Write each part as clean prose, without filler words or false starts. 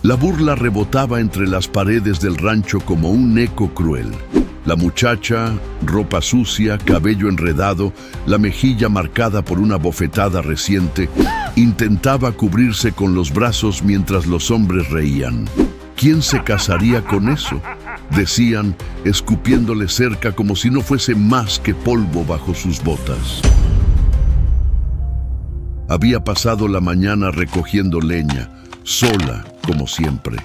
La burla rebotaba entre las paredes del rancho como un eco cruel. La muchacha, ropa sucia, cabello enredado, la mejilla marcada por una bofetada reciente, intentaba cubrirse con los brazos mientras los hombres reían. ¿Quién se casaría con eso?, decían, escupiéndole cerca como si no fuese más que polvo bajo sus botas. Había pasado la mañana recogiendo leña, sola, como siempre.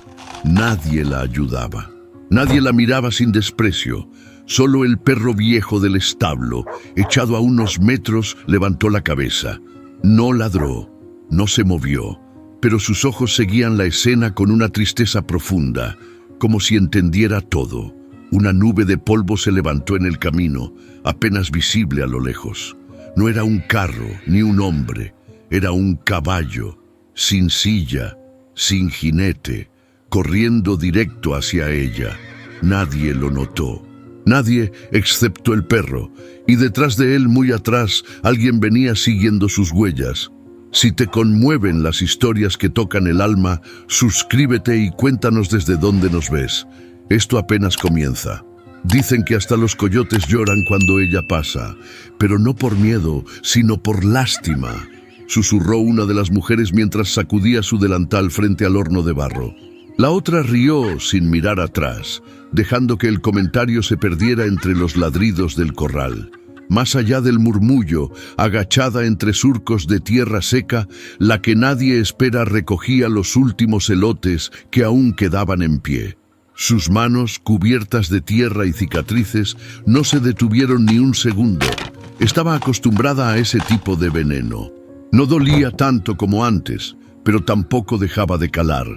Nadie la ayudaba. Nadie la miraba sin desprecio. Solo el perro viejo del establo, echado a unos metros, levantó la cabeza. No ladró, no se movió, pero sus ojos seguían la escena con una tristeza profunda, como si entendiera todo. Una nube de polvo se levantó en el camino, apenas visible a lo lejos. No era un carro, ni un hombre, era un caballo, sin silla, sin jinete, corriendo directo hacia ella. Nadie lo notó. Nadie excepto el perro, y detrás de él, muy atrás, alguien venía siguiendo sus huellas. Si te conmueven las historias que tocan el alma, suscríbete y cuéntanos desde dónde nos ves. Esto apenas comienza. Dicen que hasta los coyotes lloran cuando ella pasa, pero no por miedo, sino por lástima, susurró una de las mujeres mientras sacudía su delantal frente al horno de barro. La otra rió sin mirar atrás, dejando que el comentario se perdiera entre los ladridos del corral. Más allá del murmullo, agachada entre surcos de tierra seca, la que nadie espera recogía los últimos elotes que aún quedaban en pie. Sus manos, cubiertas de tierra y cicatrices, no se detuvieron ni un segundo. Estaba acostumbrada a ese tipo de veneno. No dolía tanto como antes, pero tampoco dejaba de calar.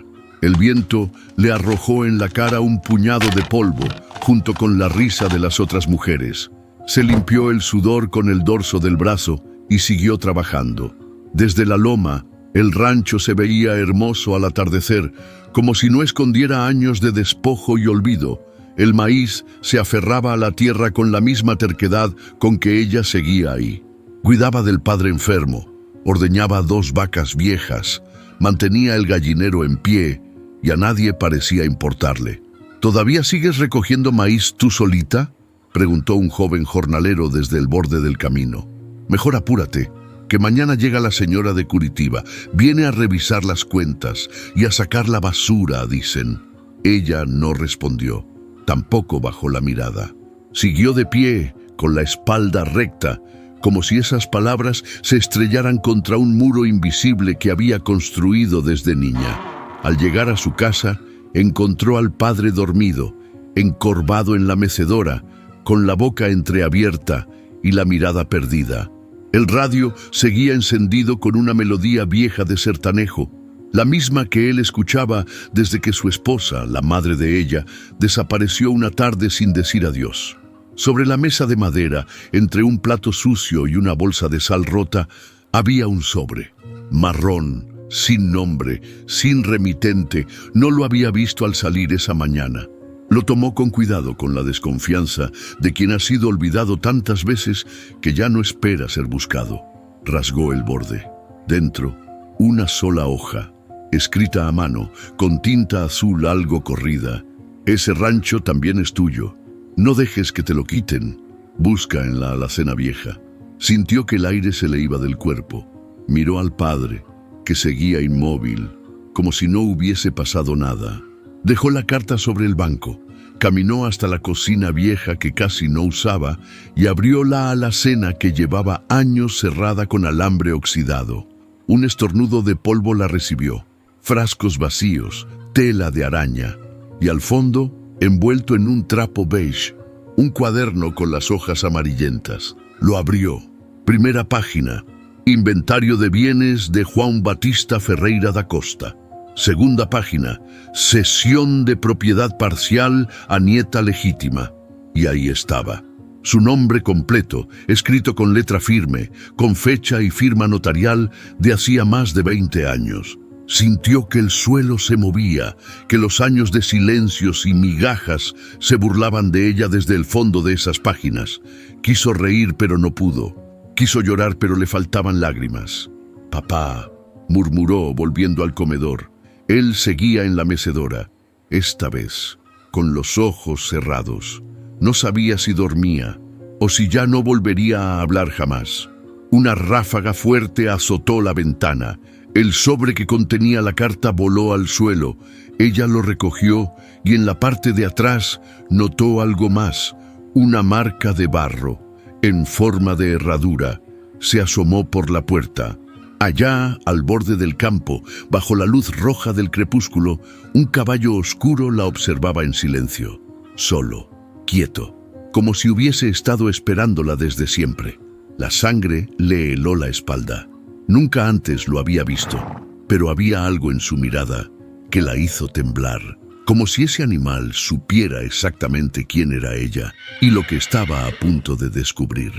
El viento le arrojó en la cara un puñado de polvo, junto con la risa de las otras mujeres. Se limpió el sudor con el dorso del brazo y siguió trabajando. Desde la loma, el rancho se veía hermoso al atardecer, como si no escondiera años de despojo y olvido. El maíz se aferraba a la tierra con la misma terquedad con que ella seguía ahí. Cuidaba del padre enfermo, ordeñaba 2 vacas viejas, mantenía el gallinero en pie y a nadie parecía importarle. ¿Todavía sigues recogiendo maíz tú solita?, preguntó un joven jornalero desde el borde del camino. Mejor apúrate, que mañana llega la señora de Curitiba. Viene a revisar las cuentas y a sacar la basura, dicen. Ella no respondió, tampoco bajó la mirada. Siguió de pie, con la espalda recta, como si esas palabras se estrellaran contra un muro invisible que había construido desde niña. Al llegar a su casa, encontró al padre dormido, encorvado en la mecedora, con la boca entreabierta y la mirada perdida. El radio seguía encendido con una melodía vieja de sertanejo, la misma que él escuchaba desde que su esposa, la madre de ella, desapareció una tarde sin decir adiós. Sobre la mesa de madera, entre un plato sucio y una bolsa de sal rota, había un sobre, marrón, sin nombre, sin remitente. No lo había visto al salir esa mañana. Lo tomó con cuidado, con la desconfianza de quien ha sido olvidado tantas veces que ya no espera ser buscado. Rasgó el borde. Dentro, una sola hoja, escrita a mano, con tinta azul algo corrida. Ese rancho también es tuyo. No dejes que te lo quiten. Busca en la alacena vieja. Sintió que el aire se le iba del cuerpo. Miró al padre, que seguía inmóvil, como si no hubiese pasado nada. Dejó la carta sobre el banco, caminó hasta la cocina vieja que casi no usaba y abrió la alacena que llevaba años cerrada con alambre oxidado. Un estornudo de polvo la recibió. Frascos vacíos, tela de araña y al fondo, envuelto en un trapo beige, un cuaderno con las hojas amarillentas. Lo abrió. Primera página. Inventario de bienes de Juan Batista Ferreira da Costa. Segunda página, cesión de propiedad parcial a nieta legítima. Y ahí estaba, su nombre completo, escrito con letra firme, con fecha y firma notarial de hacía más de 20 años. Sintió que el suelo se movía, que los años de silencios y migajas se burlaban de ella desde el fondo de esas páginas. Quiso reír, pero no pudo. Quiso llorar, pero le faltaban lágrimas. «Papá», murmuró volviendo al comedor. Él seguía en la mecedora, esta vez, con los ojos cerrados. No sabía si dormía o si ya no volvería a hablar jamás. Una ráfaga fuerte azotó la ventana. El sobre que contenía la carta voló al suelo. Ella lo recogió y en la parte de atrás notó algo más, una marca de barro, en forma de herradura. Se asomó por la puerta. Allá, al borde del campo, bajo la luz roja del crepúsculo, un caballo oscuro la observaba en silencio, solo, quieto, como si hubiese estado esperándola desde siempre. La sangre le heló la espalda. Nunca antes lo había visto, pero había algo en su mirada que la hizo temblar, como si ese animal supiera exactamente quién era ella y lo que estaba a punto de descubrir.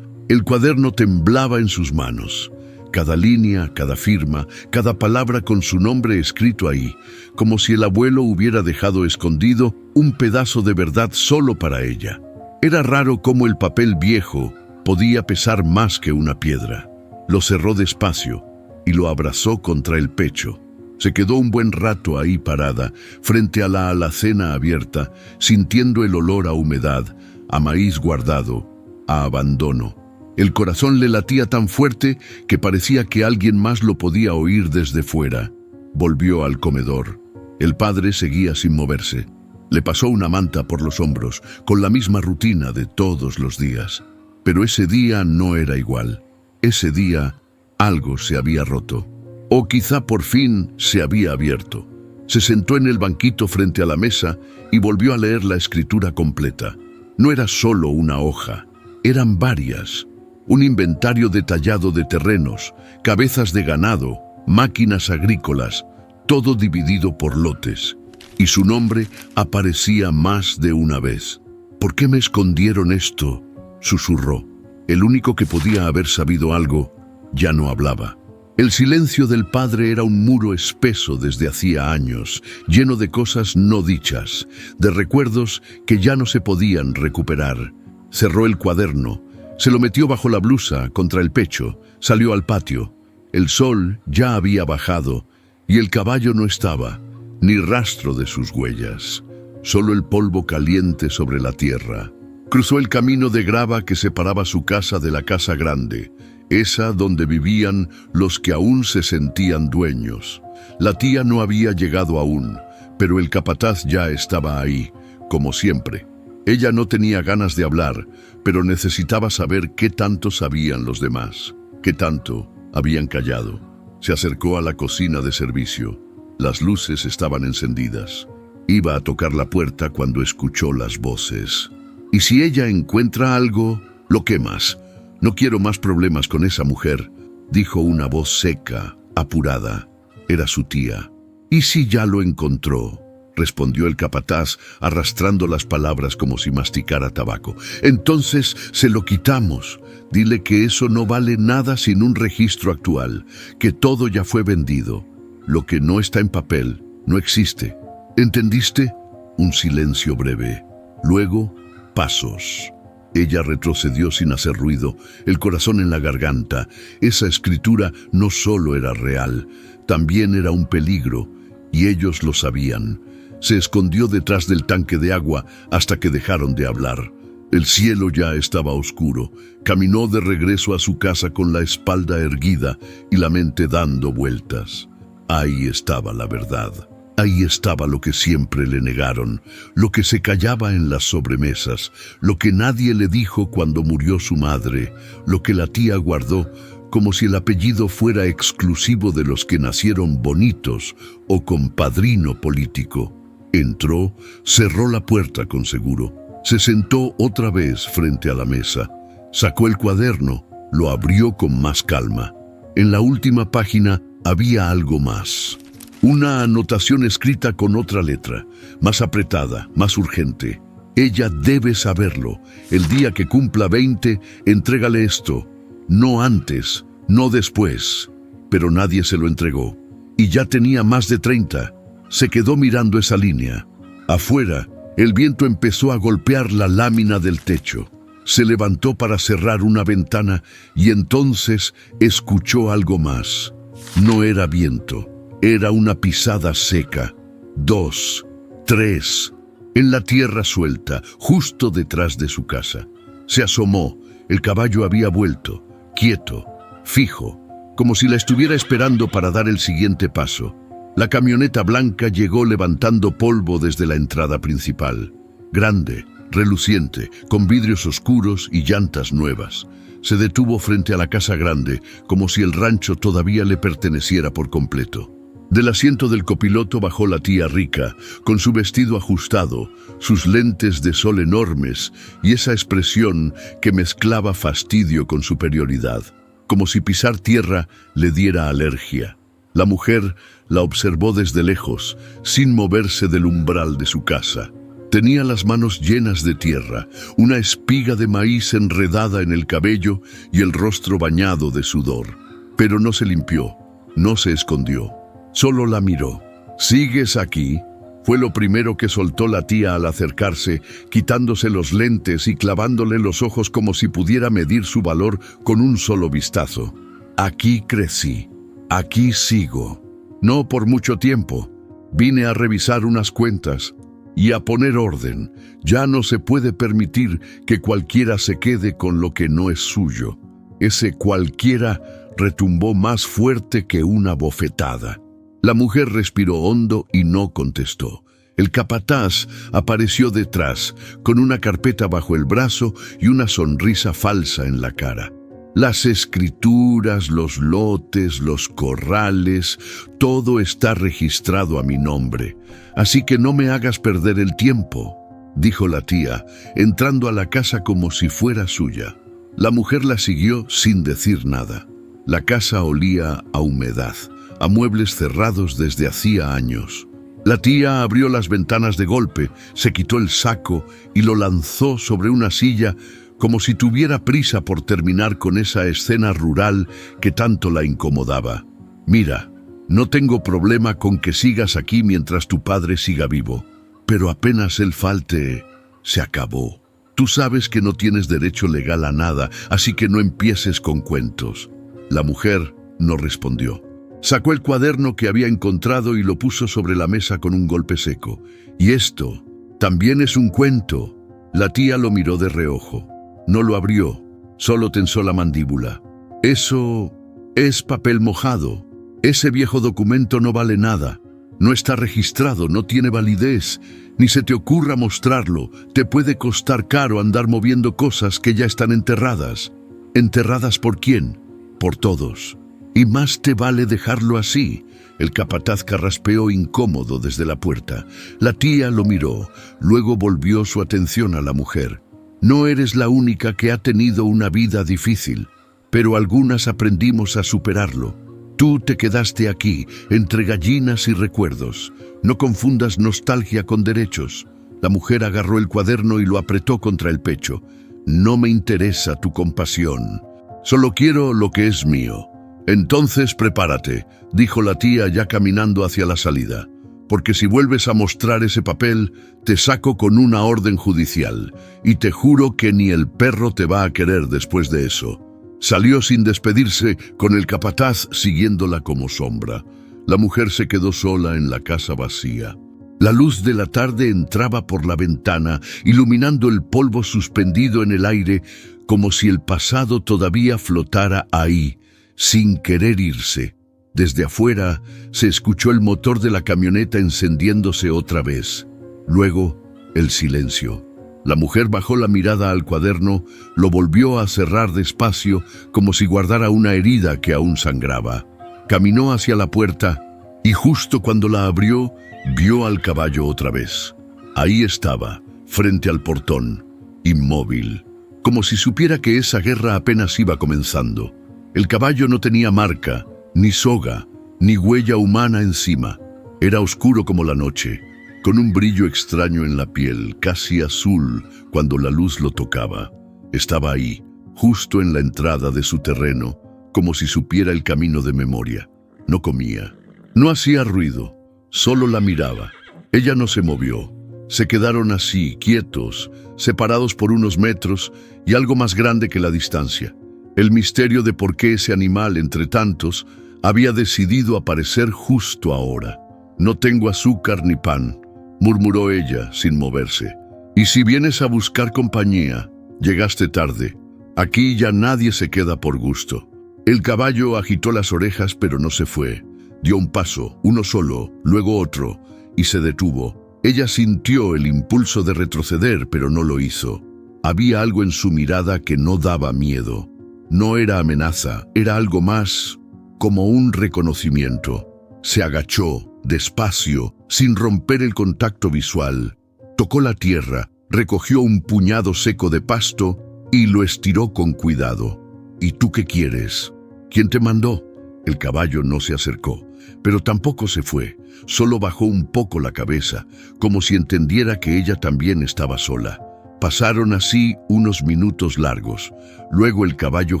El cuaderno temblaba en sus manos. Cada línea, cada firma, cada palabra con su nombre escrito ahí, como si el abuelo hubiera dejado escondido un pedazo de verdad solo para ella. Era raro cómo el papel viejo podía pesar más que una piedra. Lo cerró despacio y lo abrazó contra el pecho. Se quedó un buen rato ahí parada, frente a la alacena abierta, sintiendo el olor a humedad, a maíz guardado, a abandono. El corazón le latía tan fuerte que parecía que alguien más lo podía oír desde fuera. Volvió al comedor. El padre seguía sin moverse. Le pasó una manta por los hombros, con la misma rutina de todos los días. Pero ese día no era igual. Ese día algo se había roto. O quizá por fin se había abierto. Se sentó en el banquito frente a la mesa y volvió a leer la escritura completa. No era solo una hoja, eran varias. Un inventario detallado de terrenos, cabezas de ganado, máquinas agrícolas, todo dividido por lotes. Y su nombre aparecía más de una vez. ¿Por qué me escondieron esto?, susurró. El único que podía haber sabido algo ya no hablaba. El silencio del padre era un muro espeso desde hacía años, lleno de cosas no dichas, de recuerdos que ya no se podían recuperar. Cerró el cuaderno, se lo metió bajo la blusa, contra el pecho, salió al patio. El sol ya había bajado y el caballo no estaba, ni rastro de sus huellas, solo el polvo caliente sobre la tierra. Cruzó el camino de grava que separaba su casa de la casa grande, esa donde vivían los que aún se sentían dueños. La tía no había llegado aún, pero el capataz ya estaba ahí, como siempre. Ella no tenía ganas de hablar, pero necesitaba saber qué tanto sabían los demás, qué tanto habían callado. Se acercó a la cocina de servicio. Las luces estaban encendidas. Iba a tocar la puerta cuando escuchó las voces. «¿Y si ella encuentra algo, lo quemas? No quiero más problemas con esa mujer», dijo una voz seca, apurada. Era su tía. «¿Y si ya lo encontró?», respondió el capataz, arrastrando las palabras como si masticara tabaco. «Entonces se lo quitamos. Dile que eso no vale nada sin un registro actual, que todo ya fue vendido. Lo que no está en papel no existe. ¿Entendiste?». Un silencio breve. Luego, pasos. Ella retrocedió sin hacer ruido, el corazón en la garganta. Esa escritura no solo era real, también era un peligro, y ellos lo sabían. Se escondió detrás del tanque de agua hasta que dejaron de hablar. El cielo ya estaba oscuro. Caminó de regreso a su casa con la espalda erguida y la mente dando vueltas. Ahí estaba la verdad. Ahí estaba lo que siempre le negaron, lo que se callaba en las sobremesas, lo que nadie le dijo cuando murió su madre, lo que la tía guardó, como si el apellido fuera exclusivo de los que nacieron bonitos o con padrino político. Entró, cerró la puerta con seguro, se sentó otra vez frente a la mesa, sacó el cuaderno, lo abrió con más calma. En la última página había algo más. Una anotación escrita con otra letra, más apretada, más urgente. Ella debe saberlo. El día que cumpla 20, entrégale esto. No antes, no después. Pero nadie se lo entregó. Y ya tenía más de 30. Se quedó mirando esa línea. Afuera, el viento empezó a golpear la lámina del techo. Se levantó para cerrar una ventana y entonces escuchó algo más. No era viento. Era una pisada seca. 2, 3, en la tierra suelta, justo detrás de su casa. Se asomó. El caballo había vuelto, quieto, fijo, como si la estuviera esperando para dar el siguiente paso. La camioneta blanca llegó levantando polvo desde la entrada principal. Grande, reluciente, con vidrios oscuros y llantas nuevas. Se detuvo frente a la casa grande, como si el rancho todavía le perteneciera por completo. Del asiento del copiloto bajó la tía Rica, con su vestido ajustado, sus lentes de sol enormes y esa expresión que mezclaba fastidio con superioridad, como si pisar tierra le diera alergia. La mujer la observó desde lejos, sin moverse del umbral de su casa. Tenía las manos llenas de tierra, una espiga de maíz enredada en el cabello y el rostro bañado de sudor. Pero no se limpió, no se escondió. Solo la miró. ¿Sigues aquí? Fue lo primero que soltó la tía al acercarse, quitándose los lentes y clavándole los ojos como si pudiera medir su valor con un solo vistazo. Aquí crecí. Aquí sigo. No por mucho tiempo. Vine a revisar unas cuentas y a poner orden. Ya no se puede permitir que cualquiera se quede con lo que no es suyo. Ese cualquiera retumbó más fuerte que una bofetada. La mujer respiró hondo y no contestó. El capataz apareció detrás, con una carpeta bajo el brazo y una sonrisa falsa en la cara. Las escrituras, los lotes, los corrales, todo está registrado a mi nombre. Así que no me hagas perder el tiempo, dijo la tía, entrando a la casa como si fuera suya. La mujer la siguió sin decir nada. La casa olía a humedad, a muebles cerrados desde hacía años. La tía abrió las ventanas de golpe, se quitó el saco y lo lanzó sobre una silla como si tuviera prisa por terminar con esa escena rural que tanto la incomodaba. Mira, no tengo problema con que sigas aquí mientras tu padre siga vivo, pero apenas él falte, se acabó. Tú sabes que no tienes derecho legal a nada, así que no empieces con cuentos. La mujer no respondió. Sacó el cuaderno que había encontrado y lo puso sobre la mesa con un golpe seco. ¿Y esto? ¿También es un cuento? La tía lo miró de reojo. No lo abrió, solo tensó la mandíbula. Eso es papel mojado. Ese viejo documento no vale nada. No está registrado, no tiene validez. Ni se te ocurra mostrarlo. Te puede costar caro andar moviendo cosas que ya están enterradas. ¿Enterradas por quién? Por todos. Y más te vale dejarlo así. El capataz carraspeó incómodo desde la puerta. La tía lo miró, luego volvió su atención a la mujer. No eres la única que ha tenido una vida difícil, pero algunas aprendimos a superarlo. Tú te quedaste aquí, entre gallinas y recuerdos. No confundas nostalgia con derechos. La mujer agarró el cuaderno y lo apretó contra el pecho. No me interesa tu compasión. Solo quiero lo que es mío. Entonces prepárate, dijo la tía ya caminando hacia la salida, porque si vuelves a mostrar ese papel, te saco con una orden judicial, y te juro que ni el perro te va a querer después de eso. Salió sin despedirse, con el capataz siguiéndola como sombra. La mujer se quedó sola en la casa vacía. La luz de la tarde entraba por la ventana, iluminando el polvo suspendido en el aire, como si el pasado todavía flotara ahí, sin querer irse. Desde afuera se escuchó el motor de la camioneta encendiéndose otra vez. Luego, el silencio. La mujer bajó la mirada al cuaderno, lo volvió a cerrar despacio, como si guardara una herida que aún sangraba. Caminó hacia la puerta y justo cuando la abrió, vio al caballo otra vez. Ahí estaba, frente al portón, inmóvil, como si supiera que esa guerra apenas iba comenzando. El caballo no tenía marca, ni soga, ni huella humana encima. Era oscuro como la noche, con un brillo extraño en la piel, casi azul cuando la luz lo tocaba. Estaba ahí, justo en la entrada de su terreno, como si supiera el camino de memoria. No comía, no hacía ruido, solo la miraba. Ella no se movió. Se quedaron así, quietos, separados por unos metros y algo más grande que la distancia. El misterio de por qué ese animal, entre tantos, Había decidido aparecer justo ahora. «No tengo azúcar ni pan», murmuró ella sin moverse. «Y si vienes a buscar compañía, llegaste tarde. Aquí ya nadie se queda por gusto». El caballo agitó las orejas, pero no se fue. Dio un paso, uno solo, luego otro, y se detuvo. Ella sintió el impulso de retroceder, pero no lo hizo. Había algo en su mirada que no daba miedo. No era amenaza, era algo más, como un reconocimiento. Se agachó, despacio, sin romper el contacto visual. Tocó la tierra, recogió un puñado seco de pasto y lo estiró con cuidado. «¿Y tú qué quieres?» «¿Quién te mandó?» El caballo no se acercó, pero tampoco se fue. Solo bajó un poco la cabeza, como si entendiera que ella también estaba sola. Pasaron así unos minutos largos. Luego el caballo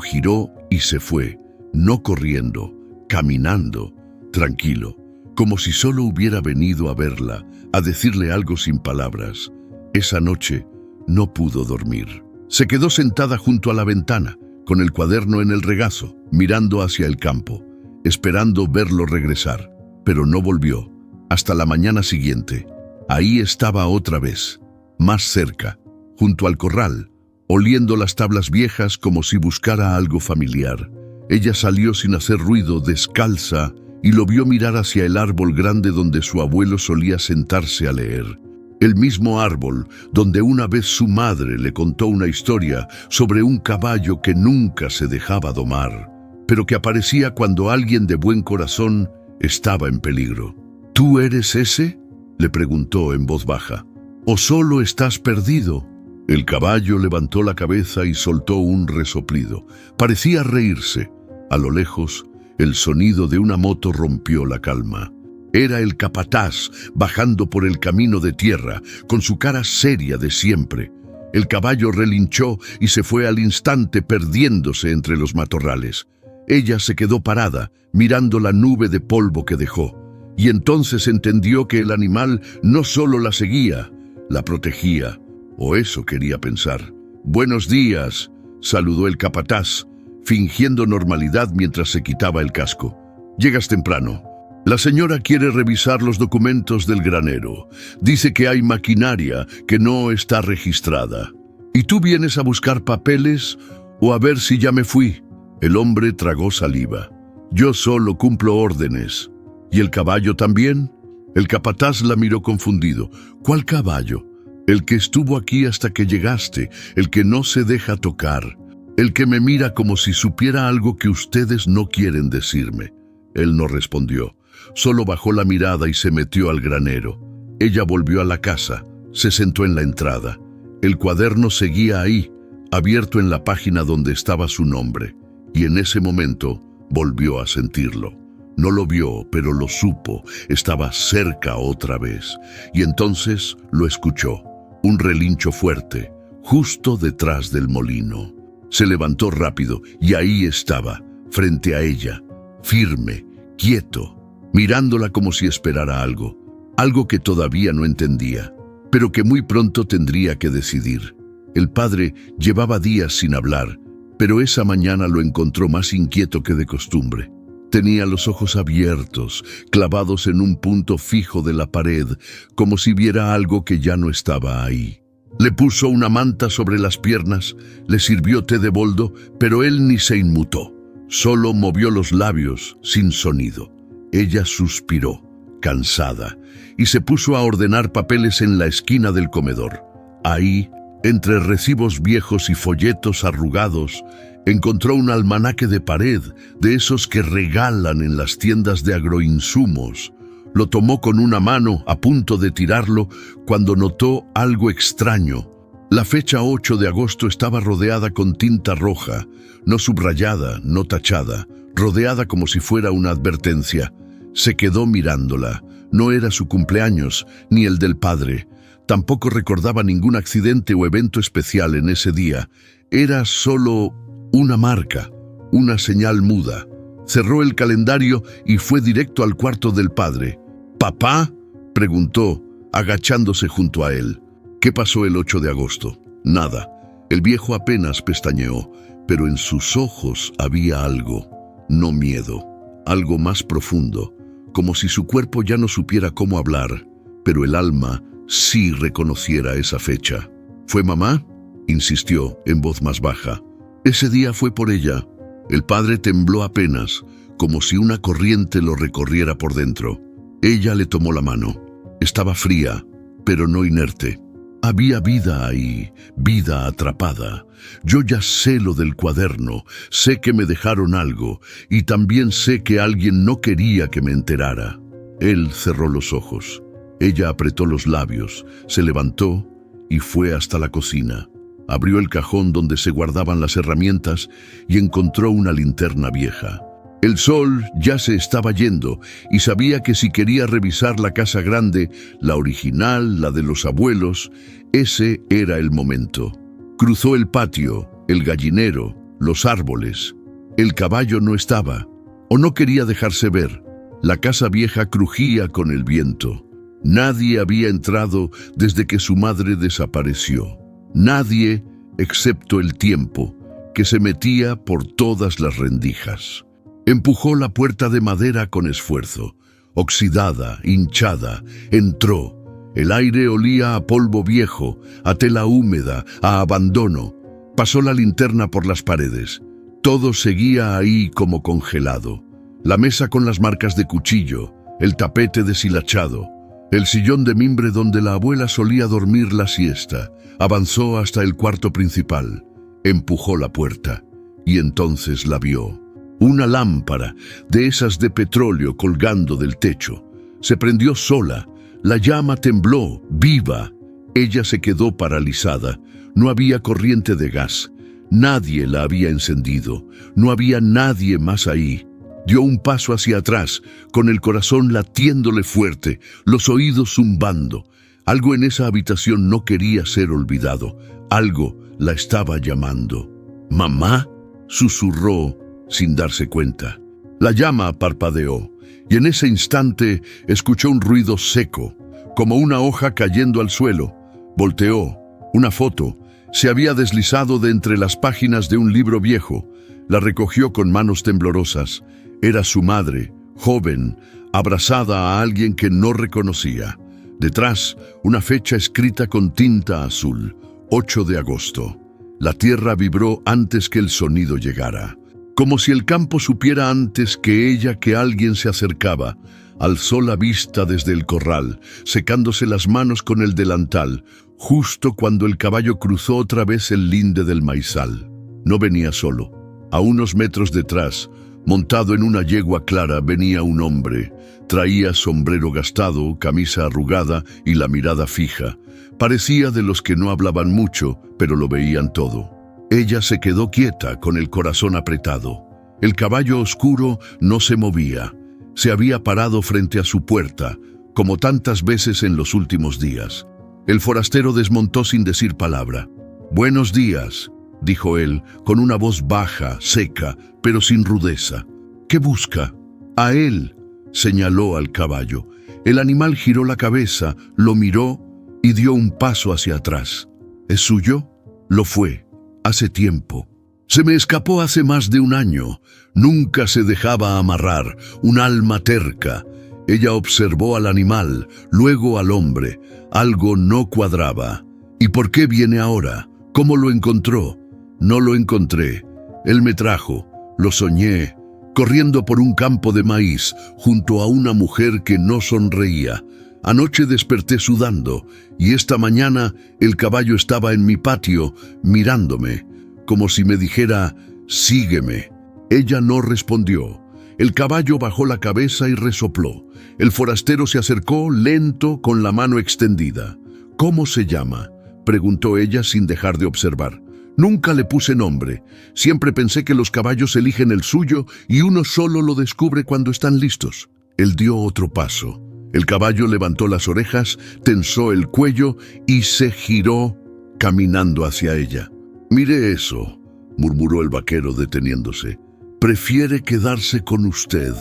giró y se fue, no corriendo, caminando, tranquilo, como si solo hubiera venido a verla, a decirle algo sin palabras. Esa noche no pudo dormir. Se quedó sentada junto a la ventana, con el cuaderno en el regazo, mirando hacia el campo, esperando verlo regresar, pero no volvió. Hasta la mañana siguiente, ahí estaba otra vez, más cerca, junto al corral, oliendo las tablas viejas como si buscara algo familiar. Ella salió sin hacer ruido, descalza, y lo vio mirar hacia el árbol grande donde su abuelo solía sentarse a leer. El mismo árbol donde una vez su madre le contó una historia sobre un caballo que nunca se dejaba domar, pero que aparecía cuando alguien de buen corazón estaba en peligro. «¿Tú eres ese?», le preguntó en voz baja. «¿O solo estás perdido?». El caballo levantó la cabeza y soltó un resoplido. Parecía reírse. A lo lejos, el sonido de una moto rompió la calma. Era el capataz bajando por el camino de tierra, con su cara seria de siempre. El caballo relinchó y se fue al instante, perdiéndose entre los matorrales. Ella se quedó parada, mirando la nube de polvo que dejó, y entonces entendió que el animal no solo la seguía, la protegía, o eso quería pensar. «Buenos días», saludó el capataz, fingiendo normalidad mientras se quitaba el casco. «Llegas temprano. La señora quiere revisar los documentos del granero. Dice que hay maquinaria que no está registrada. ¿Y tú vienes a buscar papeles o a ver si ya me fui?» El hombre tragó saliva. «Yo solo cumplo órdenes». «¿Y el caballo también?» El capataz la miró confundido. «¿Cuál caballo?» «El que estuvo aquí hasta que llegaste, el que no se deja tocar, el que me mira como si supiera algo que ustedes no quieren decirme». Él no respondió. Solo bajó la mirada y se metió al granero. Ella volvió a la casa, se sentó en la entrada. El cuaderno seguía ahí, abierto en la página donde estaba su nombre, y en ese momento volvió a sentirlo. No lo vio, pero lo supo, estaba cerca otra vez, y entonces lo escuchó, un relincho fuerte, justo detrás del molino. Se levantó rápido, y ahí estaba, frente a ella, firme, quieto, mirándola como si esperara algo que todavía no entendía, pero que muy pronto tendría que decidir. El padre llevaba días sin hablar, pero esa mañana lo encontró más inquieto que de costumbre. Tenía los ojos abiertos, clavados en un punto fijo de la pared, como si viera algo que ya no estaba ahí. Le puso una manta sobre las piernas, le sirvió té de boldo, pero él ni se inmutó. Solo movió los labios, sin sonido. Ella suspiró, cansada, y se puso a ordenar papeles en la esquina del comedor. Ahí, entre recibos viejos y folletos arrugados, encontró un almanaque de pared, de esos que regalan en las tiendas de agroinsumos. Lo tomó con una mano, a punto de tirarlo, cuando notó algo extraño. La fecha 8 de agosto estaba rodeada con tinta roja, no subrayada, no tachada, rodeada como si fuera una advertencia. Se quedó mirándola. No era su cumpleaños, ni el del padre. Tampoco recordaba ningún accidente o evento especial en ese día. Era solo una marca, una señal muda. Cerró el calendario y fue directo al cuarto del padre. «¿Papá?», preguntó, agachándose junto a él. «¿Qué pasó el 8 de agosto?» «Nada». El viejo apenas pestañeó, pero en sus ojos había algo, no miedo, algo más profundo, como si su cuerpo ya no supiera cómo hablar, pero el alma sí reconociera esa fecha. ¿Fue mamá?, insistió en voz más baja. Ese día fue por ella. El padre tembló apenas, como si una corriente lo recorriera por dentro. Ella le tomó la mano. Estaba fría, pero no inerte. Había vida ahí, vida atrapada. Yo ya sé lo del cuaderno, sé que me dejaron algo, y también sé que alguien no quería que me enterara. Él cerró los ojos. Ella apretó los labios, se levantó y fue hasta la cocina. Abrió el cajón donde se guardaban las herramientas y encontró una linterna vieja. El sol ya se estaba yendo y sabía que si quería revisar la casa grande, la original, la de los abuelos, ese era el momento. Cruzó el patio, el gallinero, los árboles. El caballo no estaba, o no quería dejarse ver. La casa vieja crujía con el viento. Nadie había entrado desde que su madre desapareció. Nadie, excepto el tiempo, que se metía por todas las rendijas. Empujó la puerta de madera con esfuerzo. Oxidada, hinchada, entró. El aire olía a polvo viejo, a tela húmeda, a abandono. Pasó la linterna por las paredes. Todo seguía ahí como congelado. La mesa con las marcas de cuchillo, el tapete deshilachado, el sillón de mimbre donde la abuela solía dormir la siesta. Avanzó hasta el cuarto principal. Empujó la puerta y entonces la vio. Una lámpara, de esas de petróleo colgando del techo. Se prendió sola. La llama tembló, viva. Ella se quedó paralizada. No había corriente de gas. Nadie la había encendido. No había nadie más ahí. Dio un paso hacia atrás, con el corazón latiéndole fuerte, los oídos zumbando. Algo en esa habitación no quería ser olvidado. Algo la estaba llamando. «¿Mamá?», susurró sin darse cuenta. La llama parpadeó, y en ese instante escuchó un ruido seco, como una hoja cayendo al suelo. Volteó. Una foto se había deslizado de entre las páginas de un libro viejo. La recogió con manos temblorosas. Era su madre, joven, abrazada a alguien que no reconocía. Detrás, una fecha escrita con tinta azul, 8 de agosto. La tierra vibró antes que el sonido llegara. Como si el campo supiera antes que ella que alguien se acercaba. Alzó la vista desde el corral, secándose las manos con el delantal, justo cuando el caballo cruzó otra vez el linde del maizal. No venía solo. A unos metros detrás, montado en una yegua clara, venía un hombre. Traía sombrero gastado, camisa arrugada y la mirada fija. Parecía de los que no hablaban mucho, pero lo veían todo. Ella se quedó quieta, con el corazón apretado. El caballo oscuro no se movía. Se había parado frente a su puerta, como tantas veces en los últimos días. El forastero desmontó sin decir palabra. «Buenos días», dijo él, con una voz baja, seca, pero sin rudeza. «¿Qué busca?» «A él», señaló al caballo. El animal giró la cabeza, lo miró y dio un paso hacia atrás. «¿Es suyo?» «Lo fue. Hace tiempo. Se me escapó hace más de un año. Nunca se dejaba amarrar, un alma terca». Ella observó al animal, luego al hombre. Algo no cuadraba. «¿Y por qué viene ahora? ¿Cómo lo encontró?» «No lo encontré. Él me trajo. Lo soñé, corriendo por un campo de maíz, junto a una mujer que no sonreía. Anoche desperté sudando, y esta mañana el caballo estaba en mi patio, mirándome, como si me dijera, «Sígueme». Ella no respondió. El caballo bajó la cabeza y resopló. El forastero se acercó, lento, con la mano extendida. «¿Cómo se llama?», preguntó ella sin dejar de observar. «Nunca le puse nombre. Siempre pensé que los caballos eligen el suyo y uno solo lo descubre cuando están listos». Él dio otro paso. El caballo levantó las orejas, tensó el cuello y se giró, caminando hacia ella. «Mire eso», murmuró el vaquero deteniéndose. «Prefiere quedarse con usted».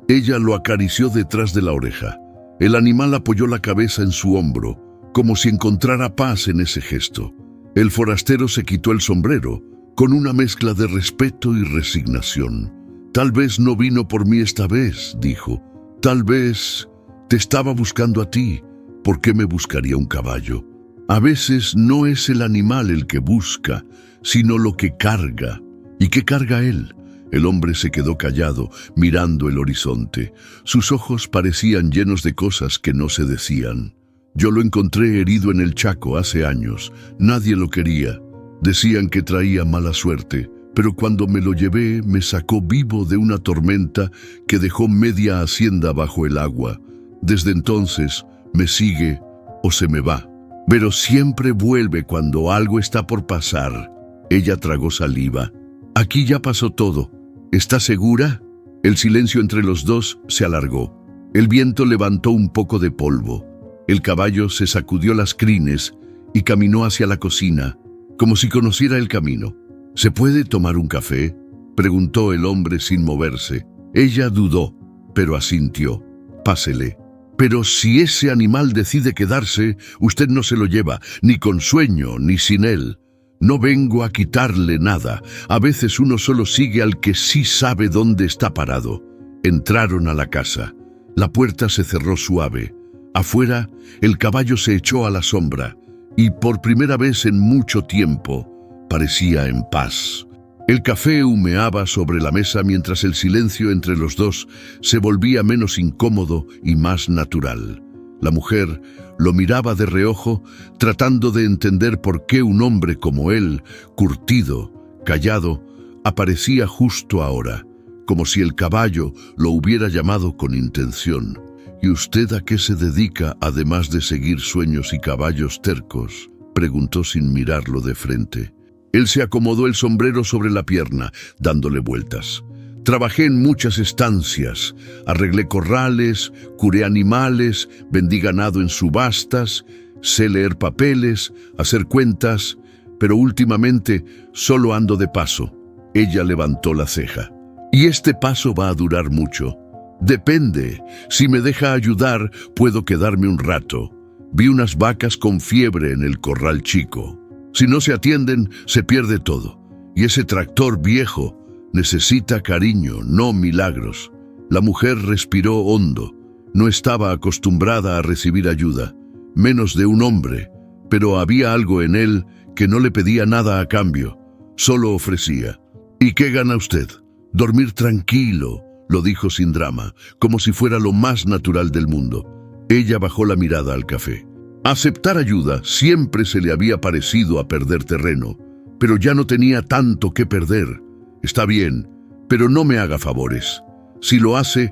Ella lo acarició detrás de la oreja. El animal apoyó la cabeza en su hombro, como si encontrara paz en ese gesto. El forastero se quitó el sombrero, con una mezcla de respeto y resignación. Tal vez no vino por mí esta vez, dijo. Tal vez te estaba buscando a ti. ¿Por qué me buscaría un caballo? A veces no es el animal el que busca, sino lo que carga. ¿Y qué carga él? El hombre se quedó callado, mirando el horizonte. Sus ojos parecían llenos de cosas que no se decían. Yo lo encontré herido en el Chaco hace años. Nadie lo quería. Decían que traía mala suerte, pero cuando me lo llevé me sacó vivo de una tormenta que dejó media hacienda bajo el agua. Desde entonces me sigue o se me va, pero siempre vuelve cuando algo está por pasar. Ella tragó saliva. Aquí ya pasó todo. ¿Estás segura? El silencio entre los dos se alargó. El viento levantó un poco de polvo. El caballo se sacudió las crines y caminó hacia la cocina, como si conociera el camino. ¿Se puede tomar un café?, preguntó el hombre sin moverse. Ella dudó, pero asintió. Pásele. Pero si ese animal decide quedarse, usted no se lo lleva, ni con sueño, ni sin él. No vengo a quitarle nada. A veces uno solo sigue al que sí sabe dónde está parado. Entraron a la casa. La puerta se cerró suave. Afuera, el caballo se echó a la sombra, y por primera vez en mucho tiempo, parecía en paz. El café humeaba sobre la mesa mientras el silencio entre los dos se volvía menos incómodo y más natural. La mujer lo miraba de reojo, tratando de entender por qué un hombre como él, curtido, callado, aparecía justo ahora, como si el caballo lo hubiera llamado con intención. ¿Y usted a qué se dedica, además de seguir sueños y caballos tercos?, preguntó sin mirarlo de frente. Él se acomodó el sombrero sobre la pierna, dándole vueltas. Trabajé en muchas estancias, arreglé corrales, curé animales, vendí ganado en subastas, sé leer papeles, hacer cuentas, pero últimamente solo ando de paso. Ella levantó la ceja. ¿Y este paso va a durar mucho? Depende. Si me deja ayudar, puedo quedarme un rato. Vi unas vacas con fiebre en el corral chico. Si no se atienden, se pierde todo. Y ese tractor viejo necesita cariño, no milagros. La mujer respiró hondo. No estaba acostumbrada a recibir ayuda, menos de un hombre, pero había algo en él que no le pedía nada a cambio, solo ofrecía. ¿Y qué gana usted? Dormir tranquilo, lo dijo sin drama, como si fuera lo más natural del mundo. Ella bajó la mirada al café. Aceptar ayuda siempre se le había parecido a perder terreno, pero ya no tenía tanto que perder. Está bien, pero no me haga favores. Si lo hace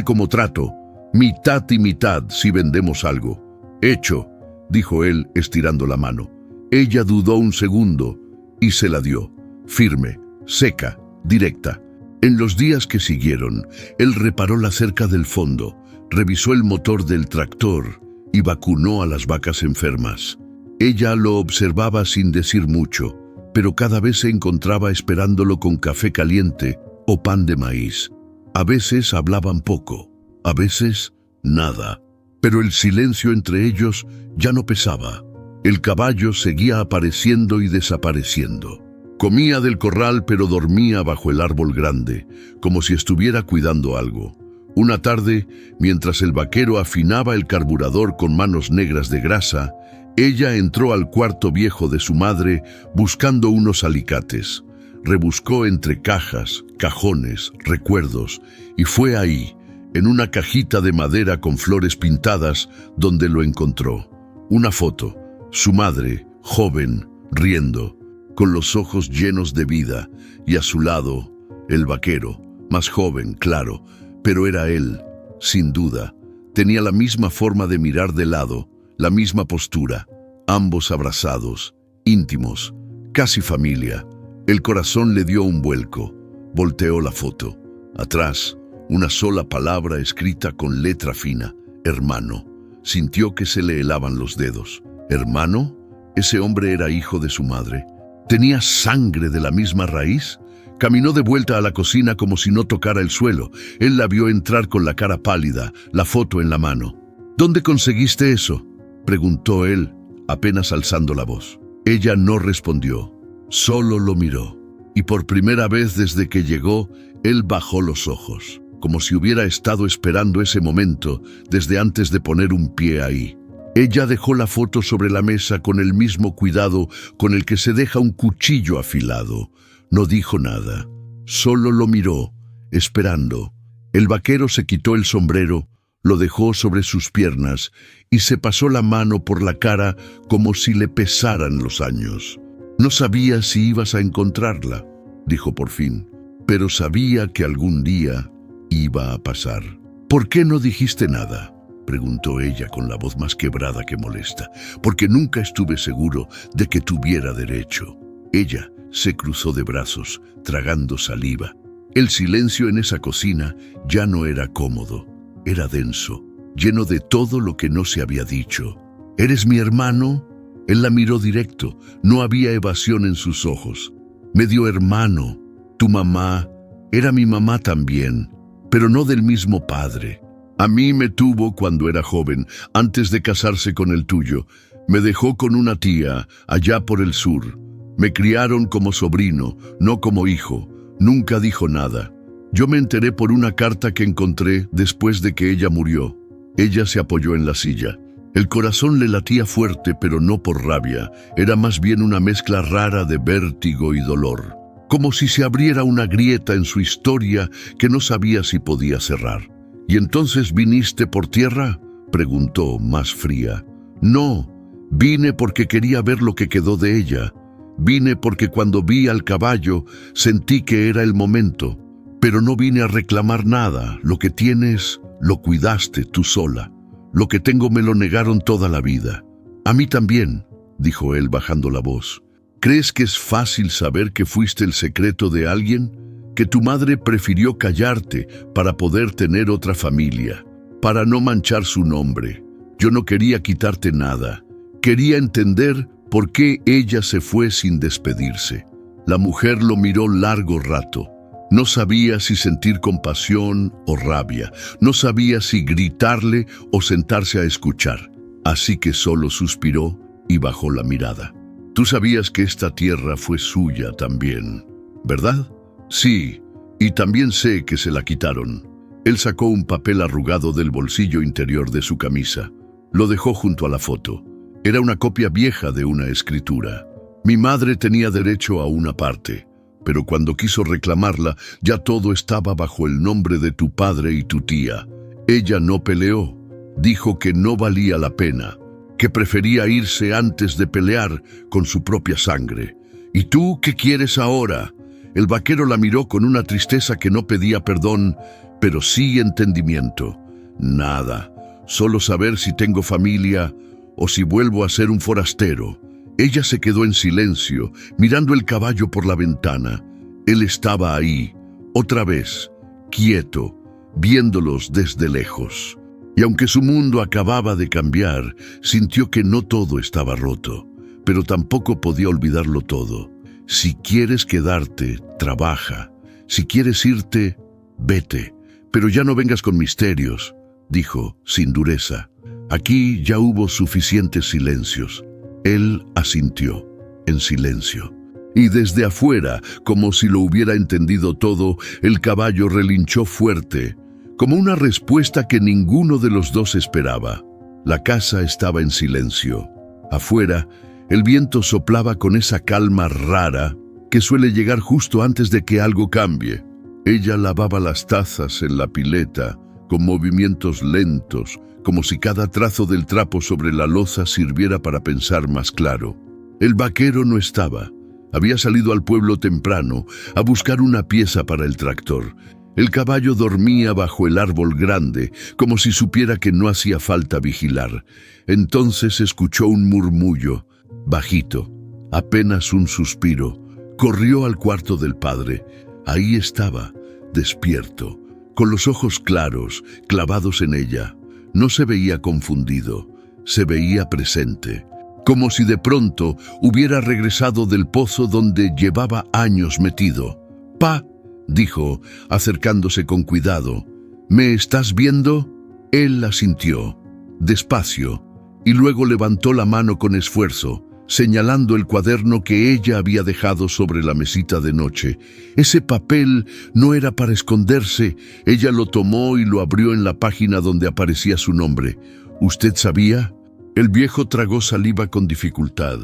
como trato, mitad y mitad si vendemos algo. Hecho, dijo él estirando la mano. Ella dudó un segundo y se la dio, firme, seca, directa. En los días que siguieron, él reparó la cerca del fondo, revisó el motor del tractor y vacunó a las vacas enfermas. Ella lo observaba sin decir mucho, pero cada vez se encontraba esperándolo con café caliente o pan de maíz. A veces hablaban poco, a veces nada, pero el silencio entre ellos ya no pesaba. El caballo seguía apareciendo y desapareciendo. Comía del corral, pero dormía bajo el árbol grande, como si estuviera cuidando algo. Una tarde, mientras el vaquero afinaba el carburador con manos negras de grasa, ella entró al cuarto viejo de su madre buscando unos alicates. Rebuscó entre cajas, cajones, recuerdos, y fue ahí, en una cajita de madera con flores pintadas, donde lo encontró. Una foto, su madre, joven, riendo, con los ojos llenos de vida, y a su lado, el vaquero, más joven, claro, pero era él, sin duda. Tenía la misma forma de mirar de lado, la misma postura, ambos abrazados, íntimos, casi familia. El corazón le dio un vuelco. Volteó la foto. Atrás, una sola palabra escrita con letra fina, hermano. Sintió que se le helaban los dedos. ¿Hermano? ¿Ese hombre era hijo de su madre? ¿Tenía sangre de la misma raíz? Caminó de vuelta a la cocina como si no tocara el suelo. Él la vio entrar con la cara pálida, la foto en la mano. ¿Dónde conseguiste eso?, preguntó él, apenas alzando la voz. Ella no respondió, solo lo miró. Y por primera vez desde que llegó, Él bajó los ojos, como si hubiera estado esperando ese momento desde antes de poner un pie ahí. Ella dejó la foto sobre la mesa con el mismo cuidado con el que se deja un cuchillo afilado. No dijo nada, solo lo miró, esperando. El vaquero se quitó el sombrero, lo dejó sobre sus piernas y se pasó la mano por la cara como si le pesaran los años. No sabía si ibas a encontrarla, dijo por fin, pero sabía que algún día iba a pasar. ¿Por qué no dijiste nada?, preguntó ella con la voz más quebrada que molesta. Porque nunca estuve seguro de que tuviera derecho. Ella se cruzó de brazos, tragando saliva. El silencio en esa cocina ya no era cómodo, era denso, lleno de todo lo que no se había dicho. ¿Eres mi hermano? Él la miró directo, no había evasión en sus ojos. Medio hermano, tu mamá, era mi mamá también, pero no del mismo padre. A mí me tuvo cuando era joven, antes de casarse con el tuyo. Me dejó con una tía, allá por el sur. Me criaron como sobrino, no como hijo. Nunca dijo nada. Yo me enteré por una carta que encontré después de que ella murió. Ella se apoyó en la silla. El corazón le latía fuerte, pero no por rabia. Era más bien una mezcla rara de vértigo y dolor. Como si se abriera una grieta en su historia que no sabía si podía cerrar. ¿Y entonces viniste por tierra?, preguntó más fría. No, vine porque quería ver lo que quedó de ella. Vine porque cuando vi al caballo sentí que era el momento. Pero no vine a reclamar nada. Lo que tienes, lo cuidaste tú sola. Lo que tengo me lo negaron toda la vida. A mí también, dijo él bajando la voz. ¿Crees que es fácil saber que fuiste el secreto de alguien? Que tu madre prefirió callarte para poder tener otra familia, para no manchar su nombre. Yo no quería quitarte nada. Quería entender por qué ella se fue sin despedirse. La mujer lo miró largo rato. No sabía si sentir compasión o rabia. No sabía si gritarle o sentarse a escuchar. Así que solo suspiró y bajó la mirada. Tú sabías que esta tierra fue suya también, ¿verdad? Sí, y también sé que se la quitaron. Él sacó un papel arrugado del bolsillo interior de su camisa. Lo dejó junto a la foto. Era una copia vieja de una escritura. Mi madre tenía derecho a una parte, pero cuando quiso reclamarla, ya todo estaba bajo el nombre de tu padre y tu tía. Ella no peleó. Dijo que no valía la pena, que prefería irse antes de pelear con su propia sangre. ¿Y tú qué quieres ahora? El vaquero la miró con una tristeza que no pedía perdón, pero sí entendimiento. Nada, solo saber si tengo familia o si vuelvo a ser un forastero. Ella se quedó en silencio, mirando el caballo por la ventana. Él estaba ahí, otra vez, quieto, viéndolos desde lejos. Y aunque su mundo acababa de cambiar, sintió que no todo estaba roto, pero tampoco podía olvidarlo todo. Si quieres quedarte, trabaja. Si quieres irte, vete. Pero ya no vengas con misterios, dijo, sin dureza. Aquí ya hubo suficientes silencios. Él asintió, en silencio. Y desde afuera, como si lo hubiera entendido todo, el caballo relinchó fuerte, como una respuesta que ninguno de los dos esperaba. La casa estaba en silencio. Afuera, el viento soplaba con esa calma rara que suele llegar justo antes de que algo cambie. Ella lavaba las tazas en la pileta con movimientos lentos, como si cada trazo del trapo sobre la loza sirviera para pensar más claro. El vaquero no estaba. Había salido al pueblo temprano a buscar una pieza para el tractor. El caballo dormía bajo el árbol grande, como si supiera que no hacía falta vigilar. Entonces escuchó un murmullo, bajito, apenas un suspiro. Corrió al cuarto del padre. Ahí estaba, despierto, con los ojos claros, clavados en ella. No se veía confundido, se veía presente, como si de pronto hubiera regresado del pozo donde llevaba años metido. «Pa», dijo, acercándose con cuidado. «¿Me estás viendo?» Él asintió, despacio, y luego levantó la mano con esfuerzo. señalando el cuaderno que ella había dejado sobre la mesita de noche. Ese papel no era para esconderse. Ella lo tomó y lo abrió en la página donde aparecía su nombre. ¿Usted sabía? El viejo tragó saliva con dificultad.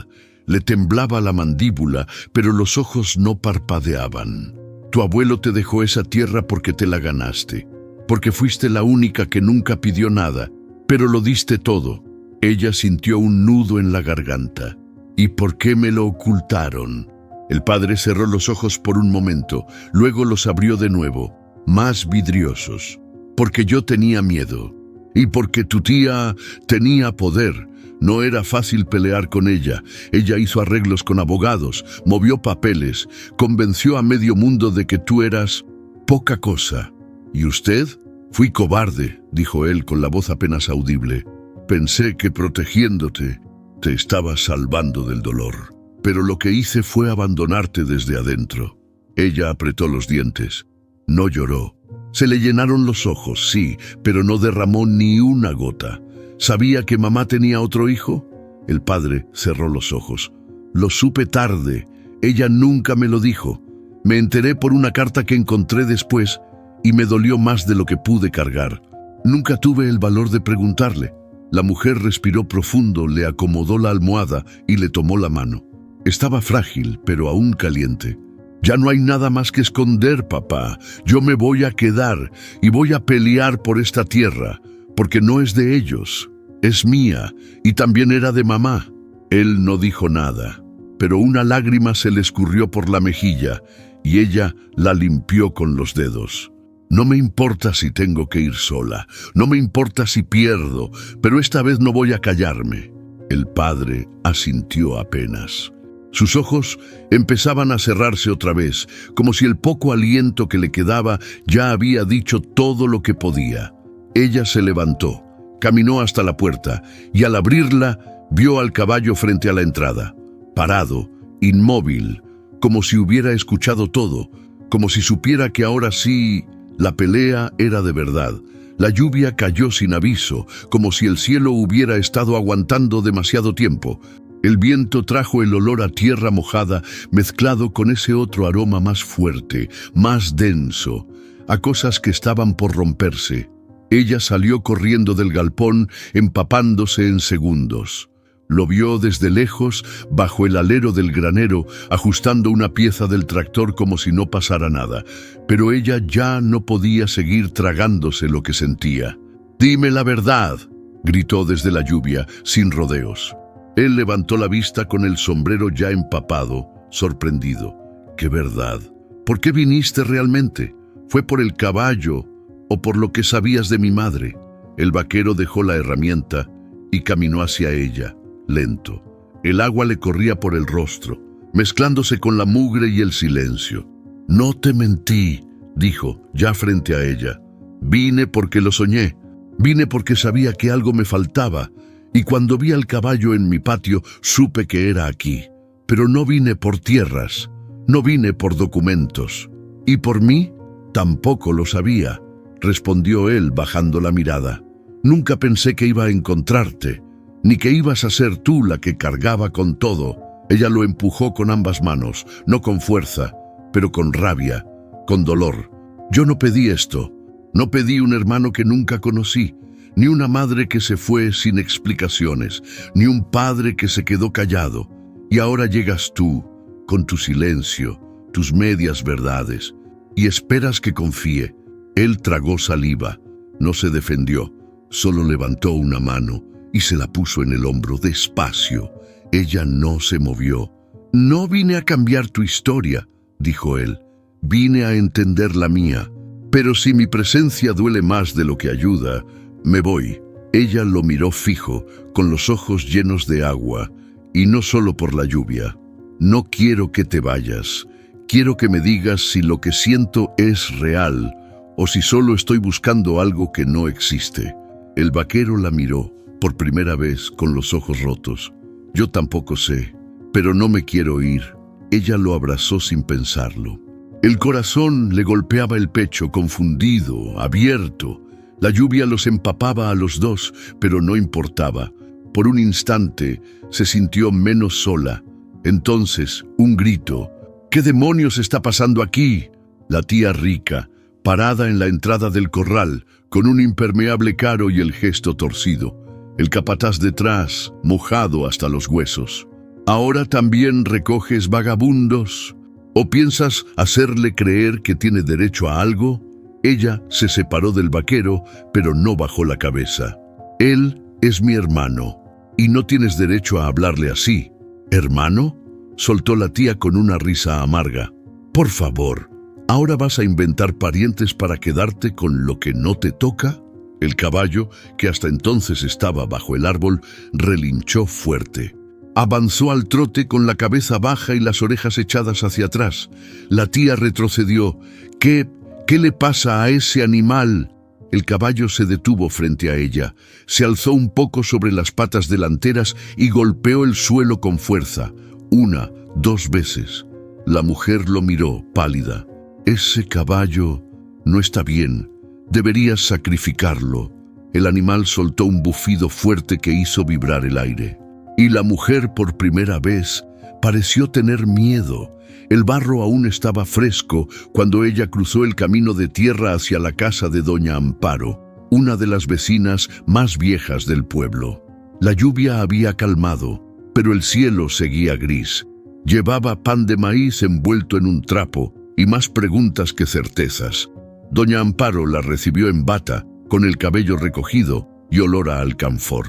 Le temblaba la mandíbula, pero los ojos no parpadeaban. Tu abuelo te dejó esa tierra porque te la ganaste, porque fuiste la única que nunca pidió nada, pero lo diste todo. Ella sintió un nudo en la garganta. ¿Y por qué me lo ocultaron? El padre cerró los ojos por un momento, luego los abrió de nuevo, más vidriosos. Porque yo tenía miedo, y porque tu tía tenía poder. No era fácil pelear con ella. Ella hizo arreglos con abogados, movió papeles, convenció a medio mundo de que tú eras poca cosa. ¿Y usted? Fui cobarde, dijo él con la voz apenas audible. Pensé que protegiéndote te estaba salvando del dolor, pero lo que hice fue abandonarte desde adentro. Ella apretó los dientes. No lloró. Se le llenaron los ojos, sí, pero no derramó ni una gota. ¿Sabía que mamá tenía otro hijo? El padre cerró los ojos. Lo supe tarde. Ella nunca me lo dijo. Me enteré por una carta que encontré después y me dolió más de lo que pude cargar. Nunca tuve el valor de preguntarle. La mujer respiró profundo, le acomodó la almohada y le tomó la mano. Estaba frágil, pero aún caliente. Ya no hay nada más que esconder, papá. Yo me voy a quedar y voy a pelear por esta tierra, porque no es de ellos, es mía y también era de mamá. Él no dijo nada, pero una lágrima se le escurrió por la mejilla y ella la limpió con los dedos. No me importa si tengo que ir sola, no me importa si pierdo, pero esta vez no voy a callarme. El padre asintió apenas. Sus ojos empezaban a cerrarse otra vez, como si el poco aliento que le quedaba ya había dicho todo lo que podía. Ella se levantó, caminó hasta la puerta y al abrirla vio al caballo frente a la entrada, parado, inmóvil, como si hubiera escuchado todo, como si supiera que ahora sí la pelea era de verdad. La lluvia cayó sin aviso, como si el cielo hubiera estado aguantando demasiado tiempo. El viento trajo el olor a tierra mojada mezclado con ese otro aroma más fuerte, más denso, a cosas que estaban por romperse. Ella salió corriendo del galpón, empapándose en segundos. Lo vio desde lejos, bajo el alero del granero, ajustando una pieza del tractor como si no pasara nada. Pero ella ya no podía seguir tragándose lo que sentía. «Dime la verdad», gritó desde la lluvia, sin rodeos. Él levantó la vista con el sombrero ya empapado, sorprendido. «¿Qué verdad? ¿Por qué viniste realmente? ¿Fue por el caballo o por lo que sabías de mi madre?» El vaquero dejó la herramienta y caminó hacia ella, lento. El agua le corría por el rostro, mezclándose con la mugre y el silencio. «No te mentí», dijo, ya frente a ella. «Vine porque lo soñé. Vine porque sabía que algo me faltaba. Y cuando vi al caballo en mi patio, supe que era aquí. Pero no vine por tierras, no vine por documentos. ¿Y por mí? Tampoco lo sabía», respondió él bajando la mirada. «Nunca pensé que iba a encontrarte, ni que ibas a ser tú la que cargaba con todo». Ella lo empujó con ambas manos, no con fuerza, pero con rabia, con dolor. «Yo no pedí esto. No pedí un hermano que nunca conocí, ni una madre que se fue sin explicaciones, ni un padre que se quedó callado. Y ahora llegas tú, con tu silencio, tus medias verdades, y esperas que confíe». Él tragó saliva, no se defendió, solo levantó una mano y se la puso en el hombro despacio. Ella no se movió. «No vine a cambiar tu historia», dijo él. «Vine a entender la mía. Pero si mi presencia duele más de lo que ayuda, me voy». Ella lo miró fijo, con los ojos llenos de agua, y no solo por la lluvia. «No quiero que te vayas. Quiero que me digas si lo que siento es real, o si solo estoy buscando algo que no existe». El vaquero la miró, por primera vez, con los ojos rotos. «Yo tampoco sé, pero no me quiero ir». Ella lo abrazó sin pensarlo. El corazón le golpeaba el pecho, confundido, abierto. La lluvia los empapaba a los dos, pero no importaba. Por un instante se sintió menos sola. Entonces, un grito. ¿Qué demonios está pasando aquí? La tía Rica, parada en la entrada del corral, con un impermeable caro y el gesto torcido. El capataz detrás, mojado hasta los huesos. ¿Ahora también recoges vagabundos? ¿O piensas hacerle creer que tiene derecho a algo? Ella se separó del vaquero, pero no bajó la cabeza. Él es mi hermano, y no tienes derecho a hablarle así. ¿Hermano?, soltó la tía con una risa amarga. Por favor, ¿ahora vas a inventar parientes para quedarte con lo que no te toca? El caballo, que hasta entonces estaba bajo el árbol, relinchó fuerte. Avanzó al trote con la cabeza baja y las orejas echadas hacia atrás. La tía retrocedió. ¿Qué le pasa a ese animal? El caballo se detuvo frente a ella. Se alzó un poco sobre las patas delanteras y golpeó el suelo con fuerza. 1, 2 veces. La mujer lo miró, pálida. Ese caballo no está bien. Deberías sacrificarlo. El animal soltó un bufido fuerte que hizo vibrar el aire. Y la mujer, por primera vez, pareció tener miedo. El barro aún estaba fresco cuando ella cruzó el camino de tierra hacia la casa de doña Amparo, una de las vecinas más viejas del pueblo. La lluvia había calmado, pero el cielo seguía gris. Llevaba pan de maíz envuelto en un trapo y más preguntas que certezas. Doña Amparo la recibió en bata, con el cabello recogido y olor a alcanfor.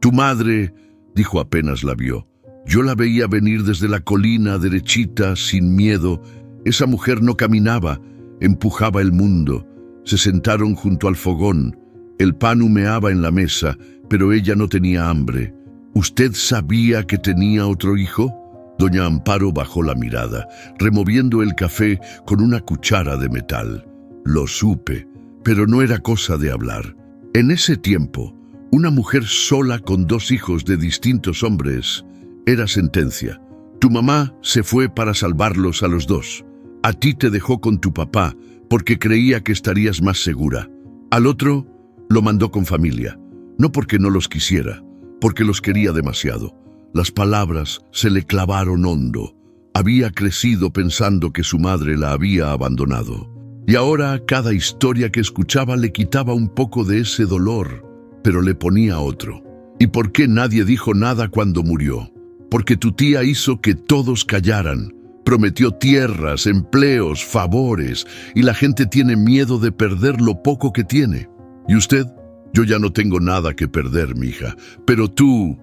«Tu madre», dijo apenas la vio. «Yo la veía venir desde la colina, derechita, sin miedo. Esa mujer no caminaba, empujaba el mundo». Se sentaron junto al fogón. El pan humeaba en la mesa, pero ella no tenía hambre. «¿Usted sabía que tenía otro hijo?». Doña Amparo bajó la mirada, removiendo el café con una cuchara de metal. «Lo supe, pero no era cosa de hablar. En ese tiempo, una mujer sola con 2 hijos de distintos hombres era sentencia. Tu mamá se fue para salvarlos a los 2. A ti te dejó con tu papá porque creía que estarías más segura. Al otro lo mandó con familia, no porque no los quisiera, porque los quería demasiado». Las palabras se le clavaron hondo. Había crecido pensando que su madre la había abandonado. Y ahora cada historia que escuchaba le quitaba un poco de ese dolor, pero le ponía otro. ¿Y por qué nadie dijo nada cuando murió? Porque tu tía hizo que todos callaran. Prometió tierras, empleos, favores, y la gente tiene miedo de perder lo poco que tiene. ¿Y usted? Yo ya no tengo nada que perder, mija, pero tú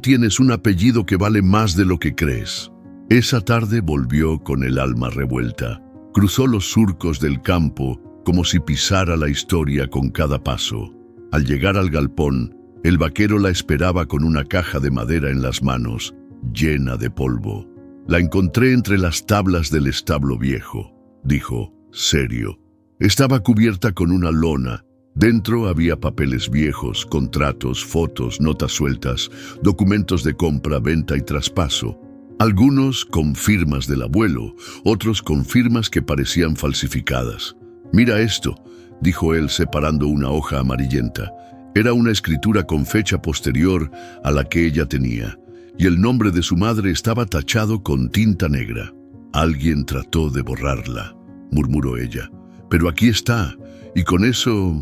tienes un apellido que vale más de lo que crees. Esa tarde volvió con el alma revuelta. Cruzó los surcos del campo como si pisara la historia con cada paso. Al llegar al galpón, el vaquero la esperaba con una caja de madera en las manos, llena de polvo. La encontré entre las tablas del establo viejo, dijo, serio. Estaba cubierta con una lona. Dentro había papeles viejos, contratos, fotos, notas sueltas, documentos de compra, venta y traspaso. Algunos con firmas del abuelo, otros con firmas que parecían falsificadas. «Mira esto», dijo él separando una hoja amarillenta. Era una escritura con fecha posterior a la que ella tenía, y el nombre de su madre estaba tachado con tinta negra. «Alguien trató de borrarla», murmuró ella. «Pero aquí está, y con eso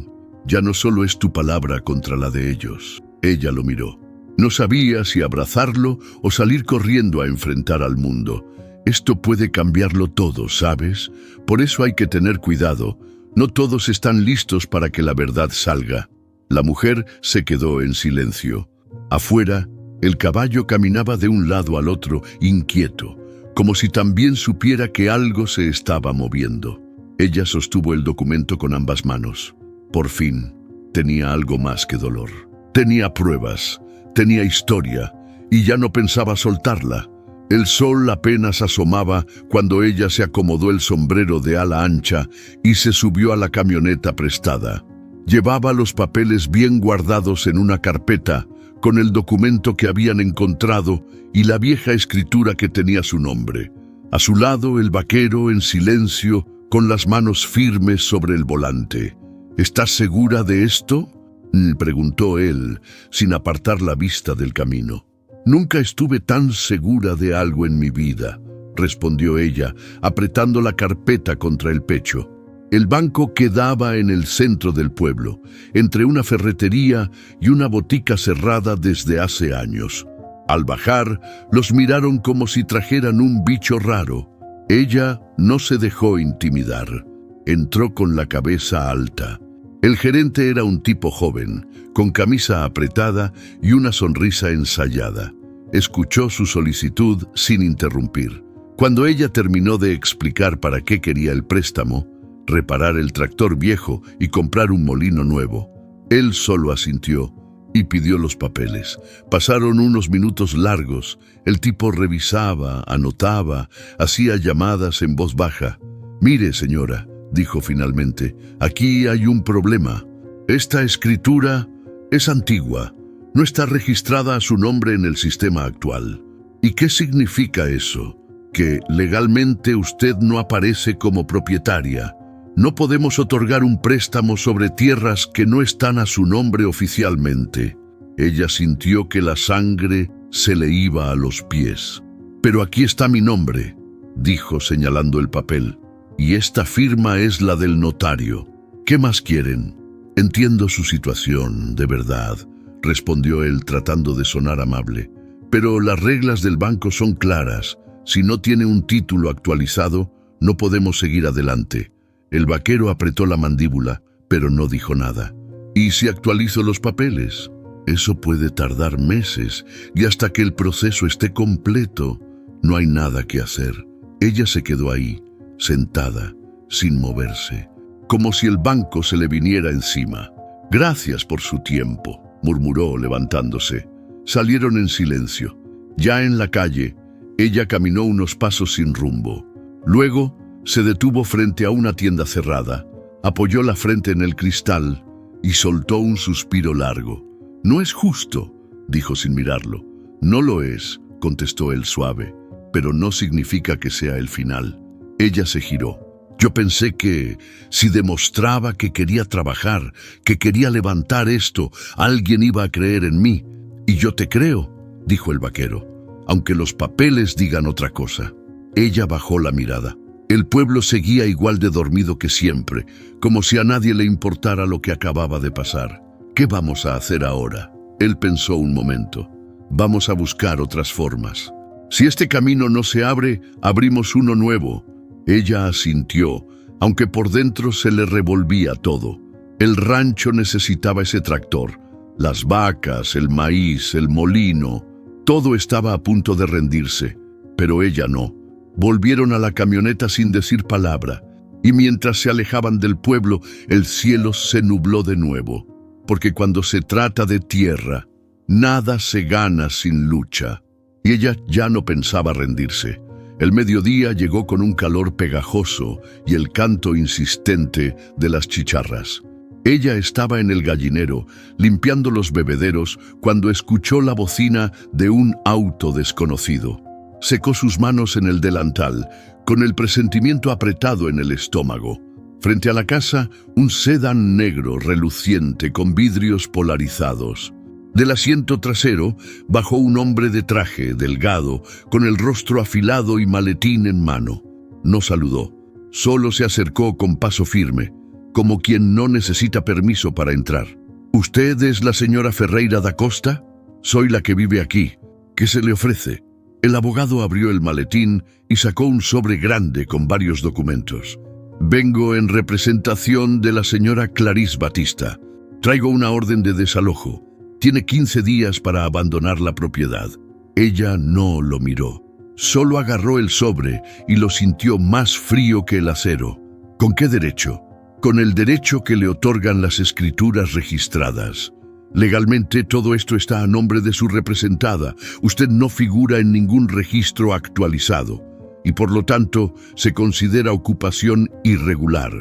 ya no solo es tu palabra contra la de ellos». Ella lo miró. No sabía si abrazarlo o salir corriendo a enfrentar al mundo. Esto puede cambiarlo todo, ¿sabes? Por eso hay que tener cuidado. No todos están listos para que la verdad salga. La mujer se quedó en silencio. Afuera, el caballo caminaba de un lado al otro, inquieto, como si también supiera que algo se estaba moviendo. Ella sostuvo el documento con ambas manos. Por fin, tenía algo más que dolor. Tenía pruebas, tenía historia, y ya no pensaba soltarla. El sol apenas asomaba cuando ella se acomodó el sombrero de ala ancha y se subió a la camioneta prestada. Llevaba los papeles bien guardados en una carpeta, con el documento que habían encontrado y la vieja escritura que tenía su nombre. A su lado, el vaquero en silencio, con las manos firmes sobre el volante. «¿Estás segura de esto?», Preguntó él, sin apartar la vista del camino. Nunca estuve tan segura de algo en mi vida, respondió ella, apretando la carpeta contra el pecho. El banco quedaba en el centro del pueblo, entre una ferretería y una botica cerrada desde hace años. Al bajar, los miraron como si trajeran un bicho raro. Ella no se dejó intimidar. Entró con la cabeza alta. El gerente era un tipo joven, con camisa apretada y una sonrisa ensayada. Escuchó su solicitud sin interrumpir. Cuando ella terminó de explicar para qué quería el préstamo, reparar el tractor viejo y comprar un molino nuevo, él solo asintió y pidió los papeles. Pasaron unos minutos largos. El tipo revisaba, anotaba, hacía llamadas en voz baja. «Mire, señora», dijo finalmente, «aquí hay un problema. Esta escritura es antigua. No está registrada a su nombre en el sistema actual». «¿Y qué significa eso?» «Que legalmente usted no aparece como propietaria. No podemos otorgar un préstamo sobre tierras que no están a su nombre oficialmente». Ella sintió que la sangre se le iba a los pies. «Pero aquí está mi nombre», dijo señalando el papel, «y esta firma es la del notario. ¿Qué más quieren?» «Entiendo su situación, de verdad», respondió él tratando de sonar amable. «Pero las reglas del banco son claras. Si no tiene un título actualizado, no podemos seguir adelante». El vaquero apretó la mandíbula, pero no dijo nada. «¿Y si actualizo los papeles?» «Eso puede tardar meses, y hasta que el proceso esté completo, no hay nada que hacer». Ella se quedó ahí, sentada, sin moverse, como si el banco se le viniera encima. «Gracias por su tiempo», murmuró levantándose. Salieron en silencio. Ya en la calle, ella caminó unos pasos sin rumbo. Luego, se detuvo frente a una tienda cerrada, apoyó la frente en el cristal y soltó un suspiro largo. «No es justo», dijo sin mirarlo. «No lo es», contestó él suave, «pero no significa que sea el final». Ella se giró. «Yo pensé que, si demostraba que quería trabajar, que quería levantar esto, alguien iba a creer en mí. Y yo te creo», dijo el vaquero, «aunque los papeles digan otra cosa». Ella bajó la mirada. El pueblo seguía igual de dormido que siempre, como si a nadie le importara lo que acababa de pasar. «¿Qué vamos a hacer ahora?», él pensó un momento. «Vamos a buscar otras formas. Si este camino no se abre, abrimos uno nuevo». Ella asintió, aunque por dentro se le revolvía todo. El rancho necesitaba ese tractor. Las vacas, el maíz, el molino, todo estaba a punto de rendirse, pero ella no. Volvieron a la camioneta sin decir palabra, y mientras se alejaban del pueblo, el cielo se nubló de nuevo, porque cuando se trata de tierra, nada se gana sin lucha. Y ella ya no pensaba rendirse. El mediodía llegó con un calor pegajoso y el canto insistente de las chicharras. Ella estaba en el gallinero, limpiando los bebederos, cuando escuchó la bocina de un auto desconocido. Secó sus manos en el delantal, con el presentimiento apretado en el estómago. Frente a la casa, un sedán negro reluciente con vidrios polarizados. Del asiento trasero bajó un hombre de traje, delgado, con el rostro afilado y maletín en mano. No saludó, solo se acercó con paso firme, como quien no necesita permiso para entrar. «¿Usted es la señora Ferreira da Costa? Soy la que vive aquí. ¿Qué se le ofrece?» El abogado abrió el maletín y sacó un sobre grande con varios documentos. «Vengo en representación de la señora Clarice Batista. Traigo una orden de desalojo. Tiene 15 días para abandonar la propiedad». Ella no lo miró. Solo agarró el sobre y lo sintió más frío que el acero. ¿Con qué derecho? Con el derecho que le otorgan las escrituras registradas. Legalmente todo esto está a nombre de su representada. Usted no figura en ningún registro actualizado y por lo tanto se considera ocupación irregular.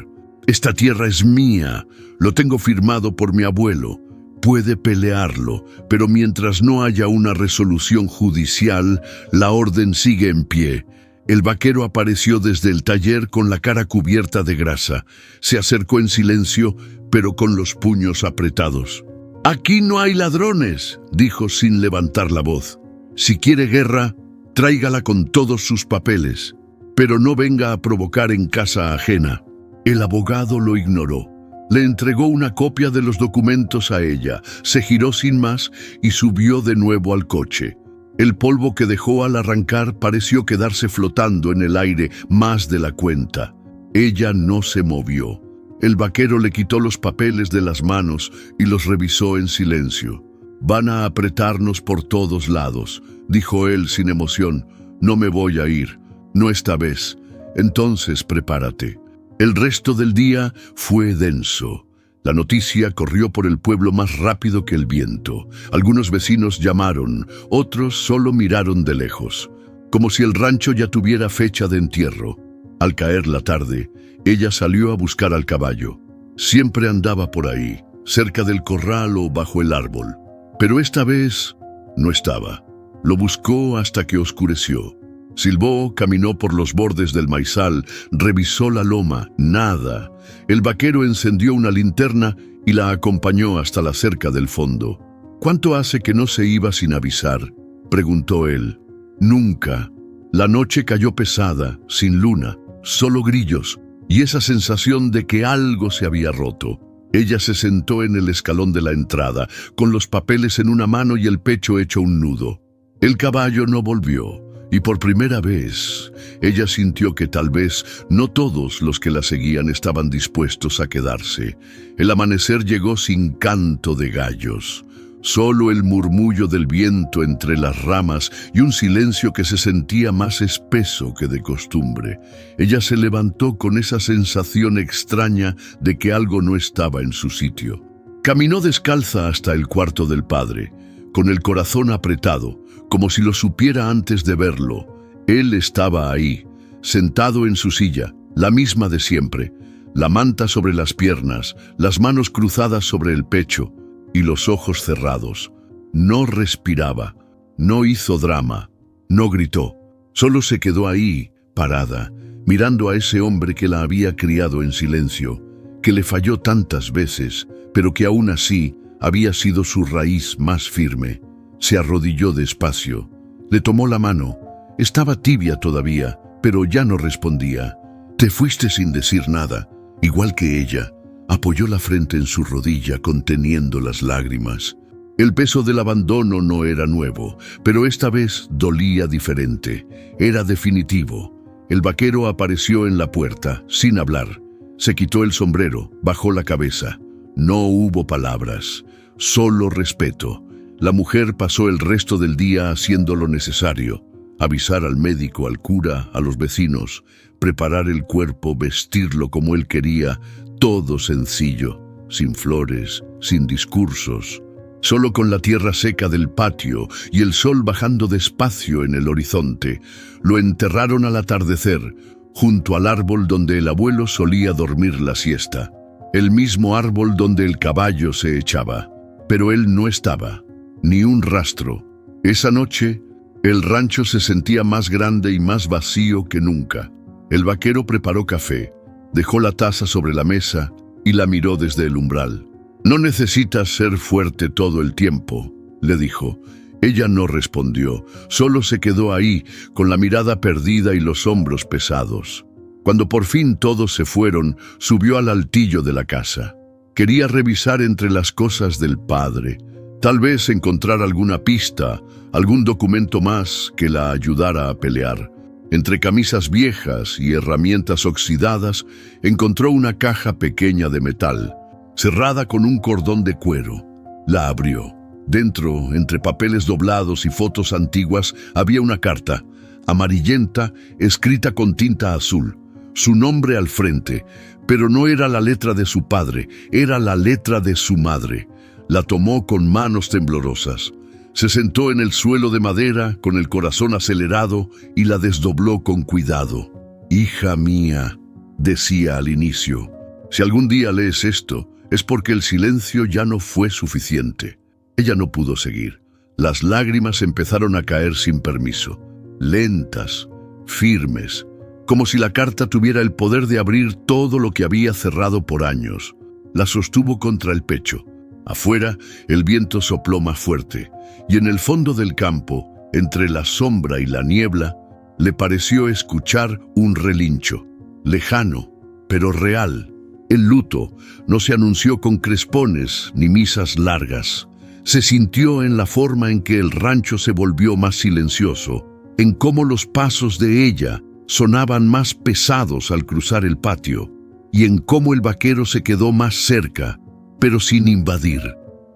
Esta tierra es mía, lo tengo firmado por mi abuelo. Puede pelearlo, pero mientras no haya una resolución judicial, la orden sigue en pie. El vaquero apareció desde el taller con la cara cubierta de grasa. Se acercó en silencio, pero con los puños apretados. «Aquí no hay ladrones», dijo sin levantar la voz. «Si quiere guerra, tráigala con todos sus papeles, pero no venga a provocar en casa ajena». El abogado lo ignoró. Le entregó una copia de los documentos a ella, se giró sin más y subió de nuevo al coche. El polvo que dejó al arrancar pareció quedarse flotando en el aire más de la cuenta. Ella no se movió. El vaquero le quitó los papeles de las manos y los revisó en silencio. «Van a apretarnos por todos lados», dijo él sin emoción. «No me voy a ir, no esta vez. Entonces prepárate». El resto del día fue denso. La noticia corrió por el pueblo más rápido que el viento. Algunos vecinos llamaron, otros solo miraron de lejos, como si el rancho ya tuviera fecha de entierro. Al caer la tarde, ella salió a buscar al caballo. Siempre andaba por ahí, cerca del corral o bajo el árbol. Pero esta vez no estaba. Lo buscó hasta que oscureció. Silbó, caminó por los bordes del maizal, revisó la loma, nada. El vaquero encendió una linterna y la acompañó hasta la cerca del fondo. «¿Cuánto hace que no se iba sin avisar?», preguntó él. «Nunca». La noche cayó pesada, sin luna, solo grillos, y esa sensación de que algo se había roto. Ella se sentó en el escalón de la entrada, con los papeles en una mano y el pecho hecho un nudo. El caballo no volvió. Y por primera vez, ella sintió que tal vez no todos los que la seguían estaban dispuestos a quedarse. El amanecer llegó sin canto de gallos, solo el murmullo del viento entre las ramas y un silencio que se sentía más espeso que de costumbre. Ella se levantó con esa sensación extraña de que algo no estaba en su sitio. Caminó descalza hasta el cuarto del padre, con el corazón apretado, como si lo supiera antes de verlo. Él estaba ahí, sentado en su silla, la misma de siempre, la manta sobre las piernas, las manos cruzadas sobre el pecho y los ojos cerrados. No respiraba, no hizo drama, no gritó, solo se quedó ahí, parada, mirando a ese hombre que la había criado en silencio, que le falló tantas veces, pero que aún así había sido su raíz más firme. Se arrodilló despacio, le tomó la mano. Estaba tibia todavía, pero ya no respondía. «Te fuiste sin decir nada», igual que ella. Apoyó la frente en su rodilla, conteniendo las lágrimas. El peso del abandono no era nuevo, pero esta vez dolía diferente. Era definitivo. El vaquero apareció en la puerta, sin hablar. Se quitó el sombrero, bajó la cabeza. No hubo palabras, solo respeto. La mujer pasó el resto del día haciendo lo necesario: avisar al médico, al cura, a los vecinos, preparar el cuerpo, vestirlo como él quería, todo sencillo, sin flores, sin discursos, solo con la tierra seca del patio y el sol bajando despacio en el horizonte. Lo enterraron al atardecer, junto al árbol donde el abuelo solía dormir la siesta, el mismo árbol donde el caballo se echaba. Pero él no estaba. Ni un rastro. Esa noche, el rancho se sentía más grande y más vacío que nunca. El vaquero preparó café, dejó la taza sobre la mesa y la miró desde el umbral. «No necesitas ser fuerte todo el tiempo», le dijo. Ella no respondió, solo se quedó ahí, con la mirada perdida y los hombros pesados. Cuando por fin todos se fueron, subió al altillo de la casa. Quería revisar entre las cosas del padre. Tal vez encontrar alguna pista, algún documento más que la ayudara a pelear. Entre camisas viejas y herramientas oxidadas, encontró una caja pequeña de metal, cerrada con un cordón de cuero. La abrió. Dentro, entre papeles doblados y fotos antiguas, había una carta, amarillenta, escrita con tinta azul. Su nombre al frente, pero no era la letra de su padre, era la letra de su madre. La tomó con manos temblorosas. Se sentó en el suelo de madera, con el corazón acelerado, y la desdobló con cuidado. «Hija mía», decía al inicio, «si algún día lees esto, es porque el silencio ya no fue suficiente». Ella no pudo seguir. Las lágrimas empezaron a caer sin permiso, lentas, firmes, como si la carta tuviera el poder de abrir todo lo que había cerrado por años. La sostuvo contra el pecho. Afuera, el viento sopló más fuerte, y en el fondo del campo, entre la sombra y la niebla, le pareció escuchar un relincho, lejano, pero real. El luto no se anunció con crespones ni misas largas. Se sintió en la forma en que el rancho se volvió más silencioso, en cómo los pasos de ella sonaban más pesados al cruzar el patio, y en cómo el vaquero se quedó más cerca, pero sin invadir.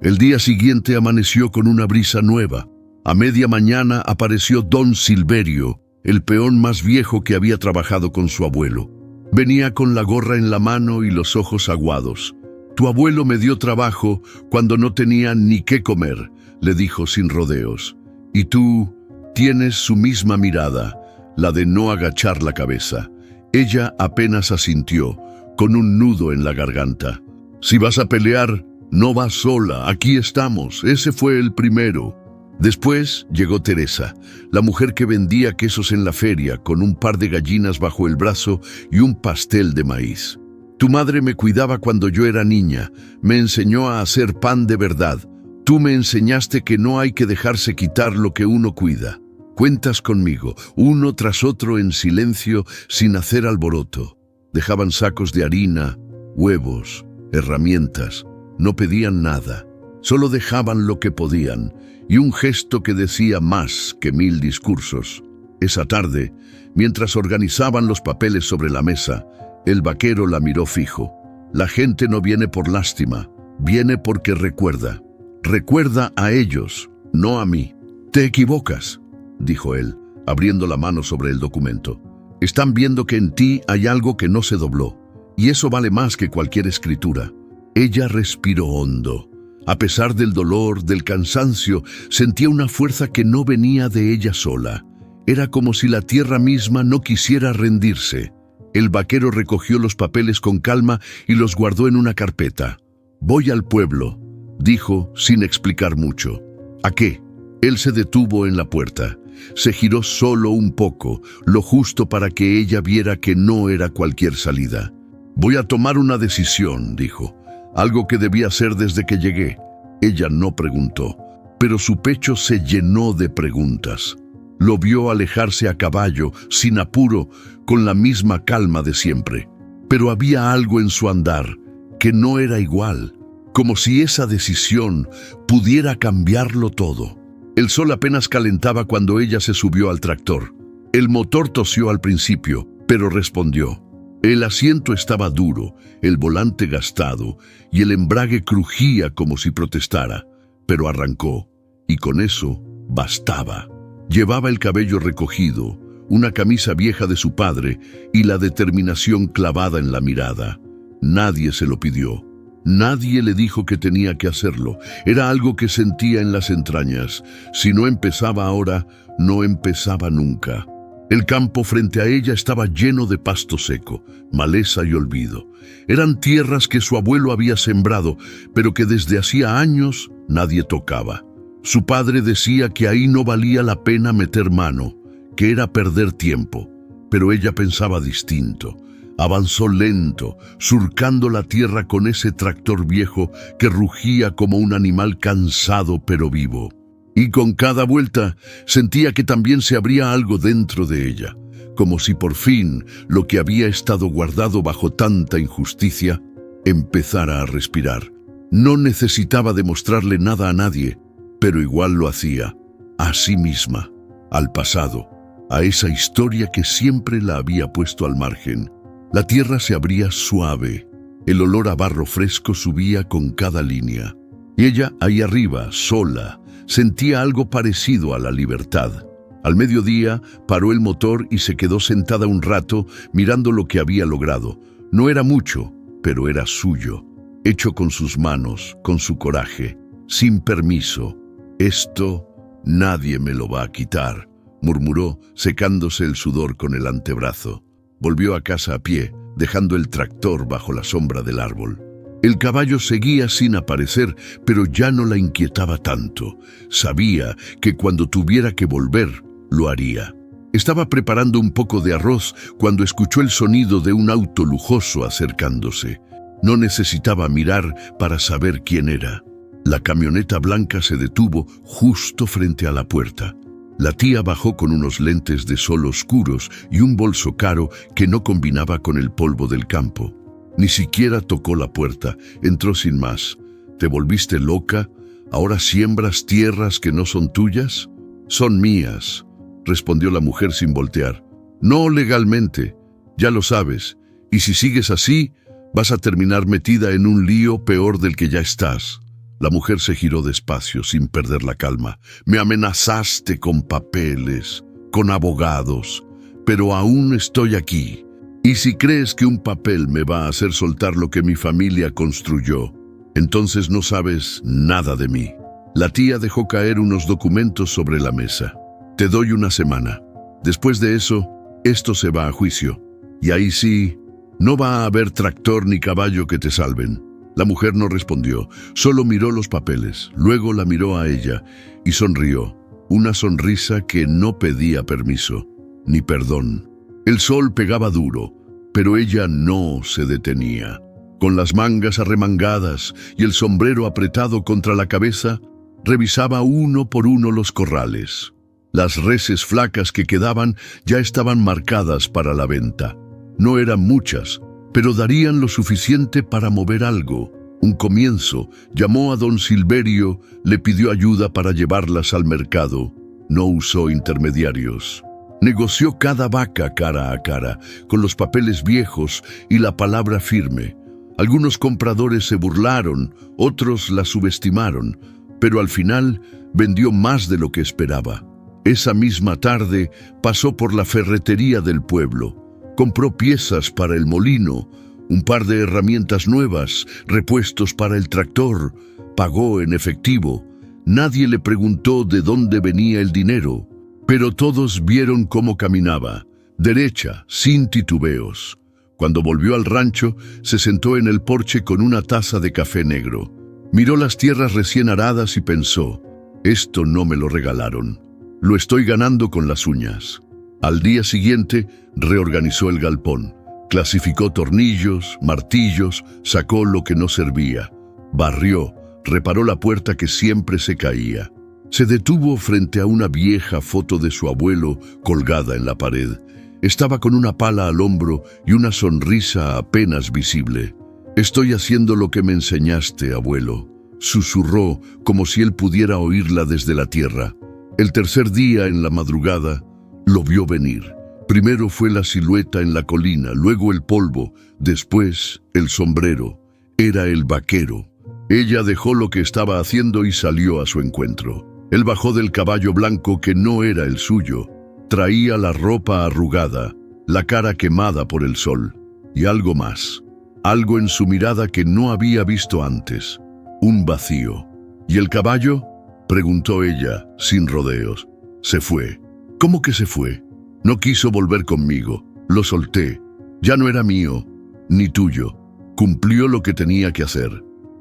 El día siguiente amaneció con una brisa nueva. A media mañana apareció don Silverio, el peón más viejo que había trabajado con su abuelo. Venía con la gorra en la mano y los ojos aguados. «Tu abuelo me dio trabajo cuando no tenía ni qué comer», le dijo sin rodeos. «Y tú tienes su misma mirada, la de no agachar la cabeza». Ella apenas asintió, con un nudo en la garganta. «Si vas a pelear, no vas sola, aquí estamos, ese fue el primero». Después llegó Teresa, la mujer que vendía quesos en la feria, con un par de gallinas bajo el brazo y un pastel de maíz. «Tu madre me cuidaba cuando yo era niña, me enseñó a hacer pan de verdad. Tú me enseñaste que no hay que dejarse quitar lo que uno cuida. Cuentas conmigo», uno tras otro en silencio, sin hacer alboroto. Dejaban sacos de harina, huevos, herramientas. No pedían nada, solo dejaban lo que podían, y un gesto que decía más que 1000 discursos. Esa tarde, mientras organizaban los papeles sobre la mesa, el vaquero la miró fijo. «La gente no viene por lástima, viene porque recuerda. Recuerda a ellos, no a mí». «Te equivocas», dijo él, abriendo la mano sobre el documento. «Están viendo que en ti hay algo que no se dobló, y eso vale más que cualquier escritura». Ella respiró hondo. A pesar del dolor, del cansancio, sentía una fuerza que no venía de ella sola. Era como si la tierra misma no quisiera rendirse. El vaquero recogió los papeles con calma y los guardó en una carpeta. «Voy al pueblo», dijo sin explicar mucho. «¿A qué?». Él se detuvo en la puerta. Se giró solo un poco, lo justo para que ella viera que no era cualquier salida. «Voy a tomar una decisión», dijo. «Algo que debía hacer desde que llegué». Ella no preguntó, pero su pecho se llenó de preguntas. Lo vio alejarse a caballo, sin apuro, con la misma calma de siempre. Pero había algo en su andar que no era igual, como si esa decisión pudiera cambiarlo todo. El sol apenas calentaba cuando ella se subió al tractor. El motor tosió al principio, pero respondió. El asiento estaba duro, el volante gastado, y el embrague crujía como si protestara, pero arrancó, y con eso bastaba. Llevaba el cabello recogido, una camisa vieja de su padre y la determinación clavada en la mirada. Nadie se lo pidió. Nadie le dijo que tenía que hacerlo. Era algo que sentía en las entrañas. Si no empezaba ahora, no empezaba nunca. El campo frente a ella estaba lleno de pasto seco, maleza y olvido. Eran tierras que su abuelo había sembrado, pero que desde hacía años nadie tocaba. Su padre decía que ahí no valía la pena meter mano, que era perder tiempo, pero ella pensaba distinto. Avanzó lento, surcando la tierra con ese tractor viejo que rugía como un animal cansado pero vivo. Y con cada vuelta sentía que también se abría algo dentro de ella, como si por fin lo que había estado guardado bajo tanta injusticia empezara a respirar. No necesitaba demostrarle nada a nadie, pero igual lo hacía, a sí misma, al pasado, a esa historia que siempre la había puesto al margen. La tierra se abría suave, el olor a barro fresco subía con cada línea. Y ella, ahí arriba, sola, sentía algo parecido a la libertad. Al mediodía paró el motor y se quedó sentada un rato mirando lo que había logrado. No era mucho, pero era suyo, hecho con sus manos, con su coraje, sin permiso. «Esto nadie me lo va a quitar», murmuró, secándose el sudor con el antebrazo. Volvió a casa a pie, dejando el tractor bajo la sombra del árbol. El caballo seguía sin aparecer, pero ya no la inquietaba tanto. Sabía que cuando tuviera que volver, lo haría. Estaba preparando un poco de arroz cuando escuchó el sonido de un auto lujoso acercándose. No necesitaba mirar para saber quién era. La camioneta blanca se detuvo justo frente a la puerta. La tía bajó con unos lentes de sol oscuros y un bolso caro que no combinaba con el polvo del campo. Ni siquiera tocó la puerta, entró sin más. ¿Te volviste loca? ¿Ahora siembras tierras que no son tuyas? Son mías, respondió la mujer sin voltear. No legalmente, ya lo sabes, y si sigues así, vas a terminar metida en un lío peor del que ya estás. La mujer se giró despacio, sin perder la calma. Me amenazaste con papeles, con abogados, pero aún estoy aquí. Y si crees que un papel me va a hacer soltar lo que mi familia construyó, entonces no sabes nada de mí. La tía dejó caer unos documentos sobre la mesa. Te doy una semana. Después de eso, esto se va a juicio. Y ahí sí, no va a haber tractor ni caballo que te salven. La mujer no respondió, solo miró los papeles, luego la miró a ella y sonrió, una sonrisa que no pedía permiso, ni perdón. El sol pegaba duro, pero ella no se detenía. Con las mangas arremangadas y el sombrero apretado contra la cabeza, revisaba uno por uno los corrales. Las reses flacas que quedaban ya estaban marcadas para la venta. No eran muchas, pero darían lo suficiente para mover algo. Un comienzo. Llamó a don Silverio, le pidió ayuda para llevarlas al mercado. No usó intermediarios. Negoció cada vaca cara a cara, con los papeles viejos y la palabra firme. Algunos compradores se burlaron, otros la subestimaron, pero al final vendió más de lo que esperaba. Esa misma tarde pasó por la ferretería del pueblo. Compró piezas para el molino, un par de herramientas nuevas, repuestos para el tractor. Pagó en efectivo. Nadie le preguntó de dónde venía el dinero, pero todos vieron cómo caminaba, derecha, sin titubeos. Cuando volvió al rancho, se sentó en el porche con una taza de café negro. Miró las tierras recién aradas y pensó, esto no me lo regalaron. Lo estoy ganando con las uñas. Al día siguiente, reorganizó el galpón. Clasificó tornillos, martillos, sacó lo que no servía. Barrió, reparó la puerta que siempre se caía. Se detuvo frente a una vieja foto de su abuelo colgada en la pared. Estaba con una pala al hombro y una sonrisa apenas visible. «Estoy haciendo lo que me enseñaste, abuelo», susurró como si él pudiera oírla desde la tierra. El tercer día, en la madrugada, lo vio venir. Primero fue la silueta en la colina, luego el polvo, después el sombrero. Era el vaquero. Ella dejó lo que estaba haciendo y salió a su encuentro. Él bajó del caballo blanco que no era el suyo. Traía la ropa arrugada, la cara quemada por el sol, y algo más. Algo en su mirada que no había visto antes. Un vacío. ¿Y el caballo?, preguntó ella, sin rodeos. Se fue. ¿Cómo que se fue? No quiso volver conmigo. Lo solté. Ya no era mío, ni tuyo. Cumplió lo que tenía que hacer.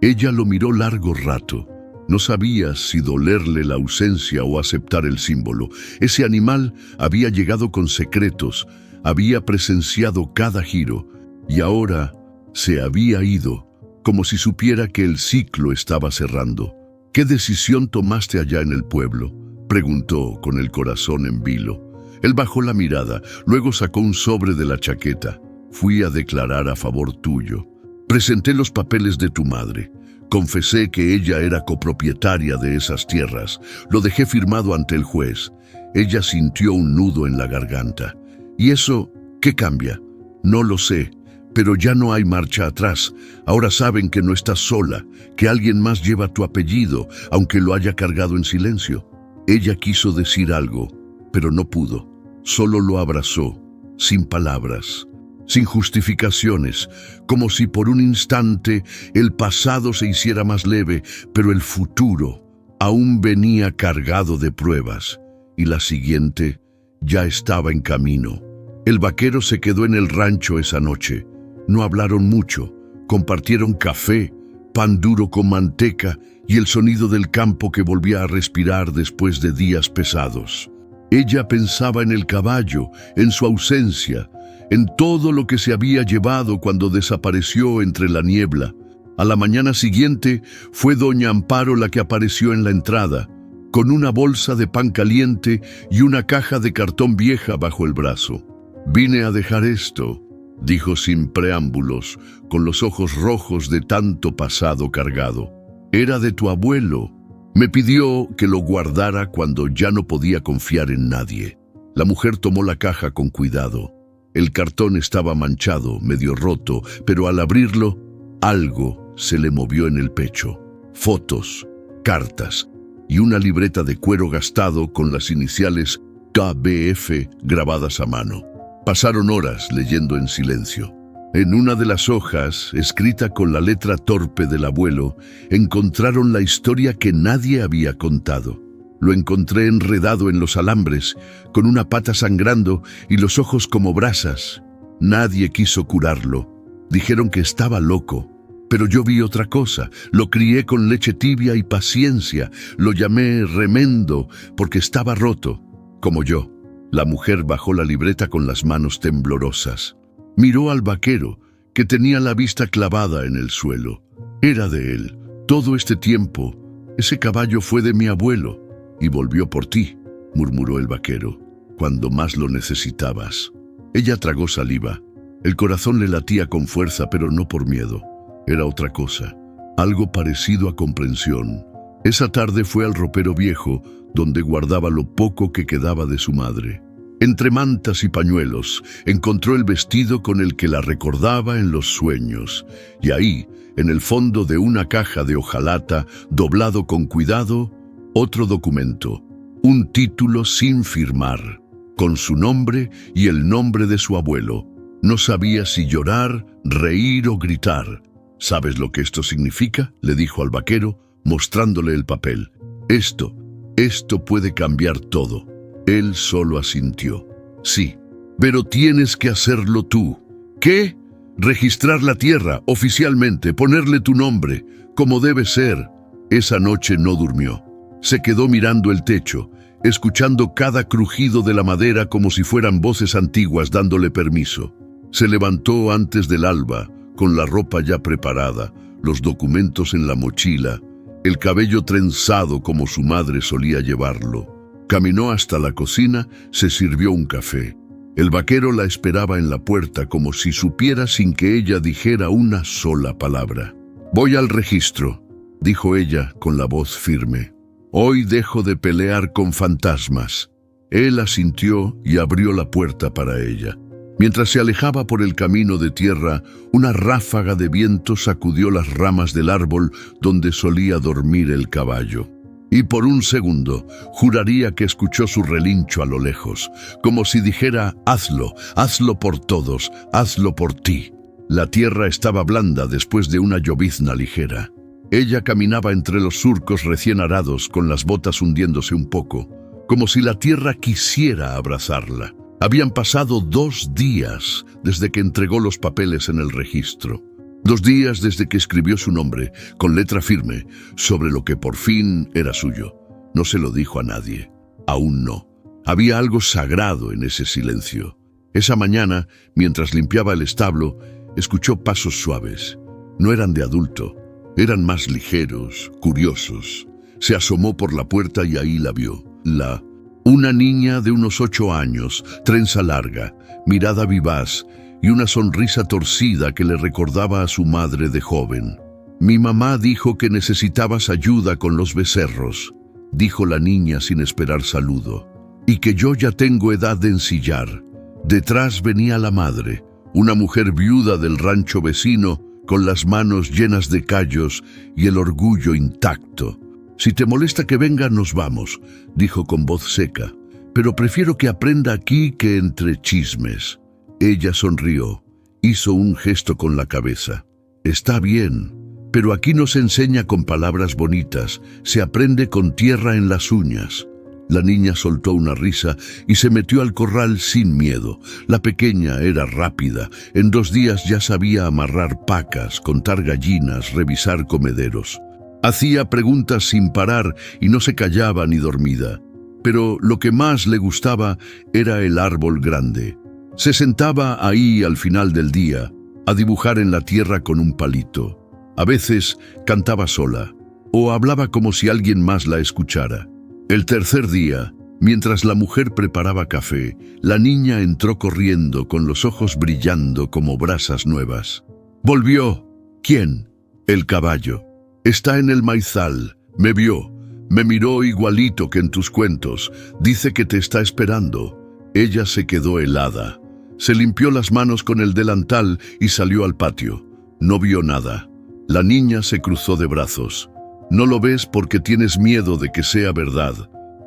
Ella lo miró largo rato. No sabía si dolerle la ausencia o aceptar el símbolo. Ese animal había llegado con secretos, había presenciado cada giro, y ahora se había ido, como si supiera que el ciclo estaba cerrando. ¿Qué decisión tomaste allá en el pueblo?, preguntó con el corazón en vilo. Él bajó la mirada, luego sacó un sobre de la chaqueta. Fui a declarar a favor tuyo. Presenté los papeles de tu madre. Confesé que ella era copropietaria de esas tierras. Lo dejé firmado ante el juez. Ella sintió un nudo en la garganta. ¿Y eso qué cambia? No lo sé, pero ya no hay marcha atrás. Ahora saben que no estás sola, que alguien más lleva tu apellido, aunque lo haya cargado en silencio. Ella quiso decir algo, pero no pudo. Solo lo abrazó, sin palabras, sin justificaciones, como si por un instante el pasado se hiciera más leve, pero el futuro aún venía cargado de pruebas, y la siguiente ya estaba en camino. El vaquero se quedó en el rancho esa noche. No hablaron mucho, compartieron café, pan duro con manteca y el sonido del campo que volvía a respirar después de días pesados. Ella pensaba en el caballo, en su ausencia, en todo lo que se había llevado cuando desapareció entre la niebla. A la mañana siguiente fue doña Amparo la que apareció en la entrada, con una bolsa de pan caliente y una caja de cartón vieja bajo el brazo. «Vine a dejar esto», dijo sin preámbulos, con los ojos rojos de tanto pasado cargado. «Era de tu abuelo. Me pidió que lo guardara cuando ya no podía confiar en nadie». La mujer tomó la caja con cuidado. El cartón estaba manchado, medio roto, pero al abrirlo, algo se le movió en el pecho. Fotos, cartas y una libreta de cuero gastado con las iniciales KBF grabadas a mano. Pasaron horas leyendo en silencio. En una de las hojas, escrita con la letra torpe del abuelo, encontraron la historia que nadie había contado. Lo encontré enredado en los alambres, con una pata sangrando y los ojos como brasas. Nadie quiso curarlo. Dijeron que estaba loco. Pero yo vi otra cosa. Lo crié con leche tibia y paciencia. Lo llamé Remendo porque estaba roto, como yo. La mujer bajó la libreta con las manos temblorosas. Miró al vaquero, que tenía la vista clavada en el suelo. Era de él. Todo este tiempo, ese caballo fue de mi abuelo. «Y volvió por ti», murmuró el vaquero, «cuando más lo necesitabas». Ella tragó saliva. El corazón le latía con fuerza, pero no por miedo. Era otra cosa, algo parecido a comprensión. Esa tarde fue al ropero viejo, donde guardaba lo poco que quedaba de su madre. Entre mantas y pañuelos, encontró el vestido con el que la recordaba en los sueños. Y ahí, en el fondo de una caja de hojalata, doblado con cuidado, otro documento, un título sin firmar, con su nombre y el nombre de su abuelo. No sabía si llorar, reír o gritar. «¿Sabes lo que esto significa?», le dijo al vaquero, mostrándole el papel. Esto puede cambiar todo». Él solo asintió. «Sí, pero tienes que hacerlo tú». «¿Qué?». «Registrar la tierra, oficialmente, ponerle tu nombre, como debe ser». Esa noche no durmió. Se quedó mirando el techo, escuchando cada crujido de la madera como si fueran voces antiguas dándole permiso. Se levantó antes del alba, con la ropa ya preparada, los documentos en la mochila, el cabello trenzado como su madre solía llevarlo. Caminó hasta la cocina, se sirvió un café. El vaquero la esperaba en la puerta como si supiera sin que ella dijera una sola palabra. «Voy al registro», dijo ella con la voz firme. «Hoy dejo de pelear con fantasmas». Él asintió y abrió la puerta para ella. Mientras se alejaba por el camino de tierra, una ráfaga de viento sacudió las ramas del árbol donde solía dormir el caballo. Y por un segundo juraría que escuchó su relincho a lo lejos, como si dijera: «Hazlo, hazlo por todos, hazlo por ti». La tierra estaba blanda después de una llovizna ligera. Ella caminaba entre los surcos recién arados, con las botas hundiéndose un poco, como si la tierra quisiera abrazarla. Habían pasado 2 días desde que entregó los papeles en el registro. 2 días desde que escribió su nombre, con letra firme, sobre lo que por fin era suyo. No se lo dijo a nadie. Aún no. Había algo sagrado en ese silencio. Esa mañana, mientras limpiaba el establo, escuchó pasos suaves. No eran de adulto. Eran más ligeros, curiosos. Se asomó por la puerta y ahí la vio. Una niña de unos 8 años, trenza larga, mirada vivaz y una sonrisa torcida que le recordaba a su madre de joven. «Mi mamá dijo que necesitabas ayuda con los becerros», dijo la niña sin esperar saludo, «y que yo ya tengo edad de ensillar». Detrás venía la madre, una mujer viuda del rancho vecino, con las manos llenas de callos y el orgullo intacto. «Si te molesta que venga, nos vamos», dijo con voz seca, «pero prefiero que aprenda aquí que entre chismes». Ella sonrió, hizo un gesto con la cabeza. «Está bien, pero aquí no se enseña con palabras bonitas, se aprende con tierra en las uñas». La niña soltó una risa y se metió al corral sin miedo. La pequeña era rápida. En 2 días ya sabía amarrar pacas, contar gallinas, revisar comederos. Hacía preguntas sin parar y no se callaba ni dormida. Pero lo que más le gustaba era el árbol grande. Se sentaba ahí al final del día, a dibujar en la tierra con un palito. A veces cantaba sola, o hablaba como si alguien más la escuchara. El tercer día, mientras la mujer preparaba café, la niña entró corriendo con los ojos brillando como brasas nuevas. Volvió. ¿Quién? El caballo. Está en el maizal. Me vio. Me miró igualito que en tus cuentos. Dice que te está esperando. Ella se quedó helada. Se limpió las manos con el delantal y salió al patio. No vio nada. La niña se cruzó de brazos. No lo ves porque tienes miedo de que sea verdad,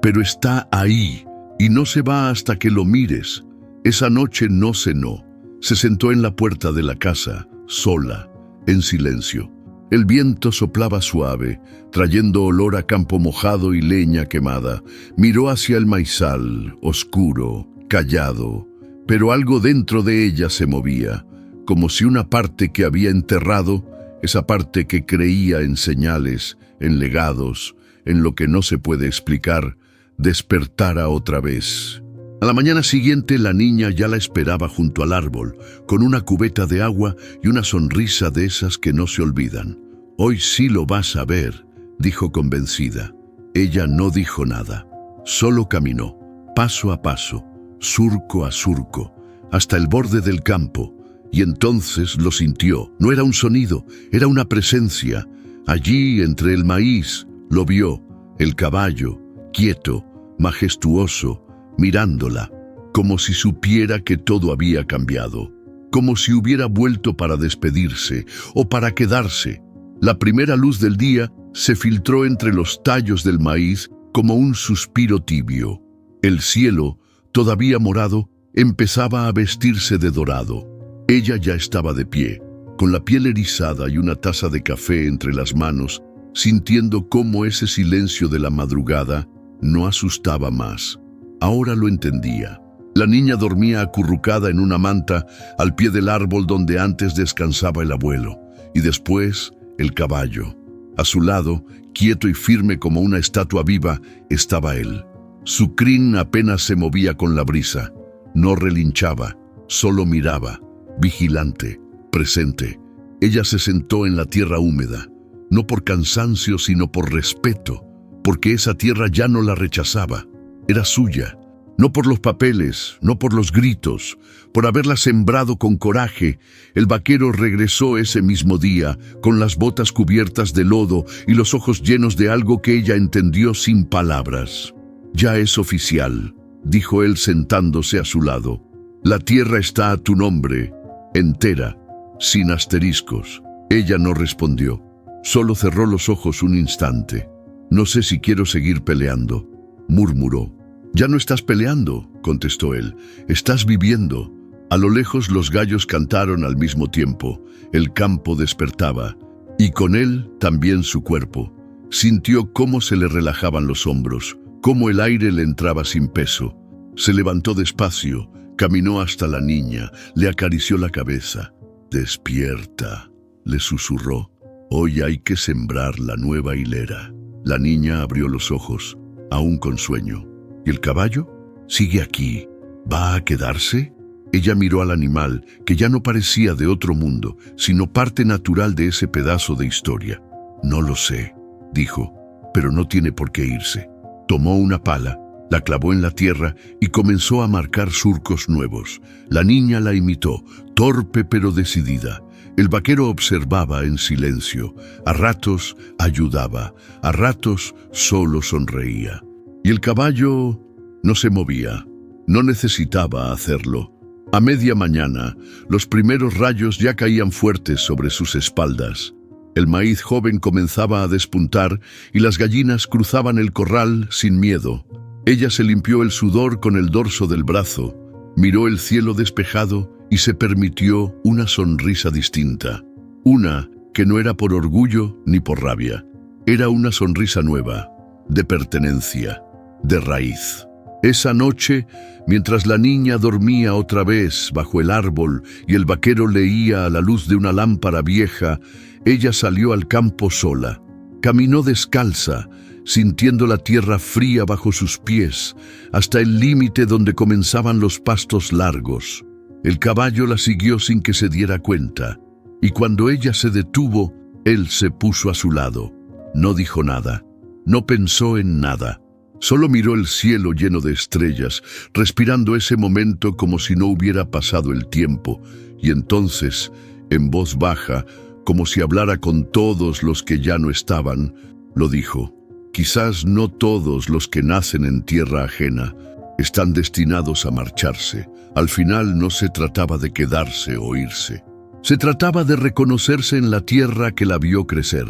pero está ahí y no se va hasta que lo mires. Esa noche no cenó. Se sentó en la puerta de la casa, sola, en silencio. El viento soplaba suave, trayendo olor a campo mojado y leña quemada. Miró hacia el maizal, oscuro, callado, pero algo dentro de ella se movía, como si una parte que había enterrado, esa parte que creía en señales, en legados, en lo que no se puede explicar, despertara otra vez. A la mañana siguiente la niña ya la esperaba junto al árbol, con una cubeta de agua y una sonrisa de esas que no se olvidan. «Hoy sí lo vas a ver», dijo convencida. Ella no dijo nada, solo caminó, paso a paso, surco a surco, hasta el borde del campo, y entonces lo sintió. No era un sonido, era una presencia. Allí, entre el maíz, lo vio, el caballo, quieto, majestuoso, mirándola, como si supiera que todo había cambiado, como si hubiera vuelto para despedirse o para quedarse. La primera luz del día se filtró entre los tallos del maíz como un suspiro tibio. El cielo, todavía morado, empezaba a vestirse de dorado. Ella ya estaba de pie, con la piel erizada y una taza de café entre las manos, sintiendo cómo ese silencio de la madrugada no asustaba más. Ahora lo entendía. La niña dormía acurrucada en una manta al pie del árbol donde antes descansaba el abuelo, y después el caballo. A su lado, quieto y firme como una estatua viva, estaba él. Su crin apenas se movía con la brisa. No relinchaba, solo miraba, vigilante, presente. Ella se sentó en la tierra húmeda, no por cansancio sino por respeto, porque esa tierra ya no la rechazaba, era suya. No por los papeles, no por los gritos, por haberla sembrado con coraje. El vaquero regresó ese mismo día, con las botas cubiertas de lodo y los ojos llenos de algo que ella entendió sin palabras. «Ya es oficial», dijo él sentándose a su lado. «La tierra está a tu nombre, entera, sin asteriscos». Ella no respondió, solo cerró los ojos un instante. «No sé si quiero seguir peleando», murmuró. «Ya no estás peleando», contestó él, «estás viviendo». A lo lejos los gallos cantaron al mismo tiempo, el campo despertaba, y con él también su cuerpo. Sintió cómo se le relajaban los hombros, cómo el aire le entraba sin peso. Se levantó despacio, caminó hasta la niña, le acarició la cabeza. «Despierta», le susurró, «hoy hay que sembrar la nueva hilera». La niña abrió los ojos, aún con sueño. «¿Y el caballo? Sigue aquí. ¿Va a quedarse?» Ella miró al animal, que ya no parecía de otro mundo, sino parte natural de ese pedazo de historia. «No lo sé», dijo, «pero no tiene por qué irse». Tomó una pala, la clavó en la tierra y comenzó a marcar surcos nuevos. La niña la imitó, torpe pero decidida. El vaquero observaba en silencio. A ratos ayudaba, a ratos solo sonreía. Y el caballo no se movía, no necesitaba hacerlo. A media mañana, los primeros rayos ya caían fuertes sobre sus espaldas. El maíz joven comenzaba a despuntar y las gallinas cruzaban el corral sin miedo. Ella se limpió el sudor con el dorso del brazo, miró el cielo despejado y se permitió una sonrisa distinta. Una que no era por orgullo ni por rabia. Era una sonrisa nueva, de pertenencia, de raíz. Esa noche, mientras la niña dormía otra vez bajo el árbol y el vaquero leía a la luz de una lámpara vieja, ella salió al campo sola. Caminó descalza, sintiendo la tierra fría bajo sus pies, hasta el límite donde comenzaban los pastos largos. El caballo la siguió sin que se diera cuenta, y cuando ella se detuvo, Él se puso a su lado. No dijo nada. No pensó en nada. Solo miró el cielo lleno de estrellas, respirando ese momento como si no hubiera pasado el tiempo. Y entonces, en voz baja, como si hablara con todos los que ya no estaban, lo dijo: quizás no todos los que nacen en tierra ajena están destinados a marcharse. Al final no se trataba de quedarse o irse. Se trataba de reconocerse en la tierra que la vio crecer,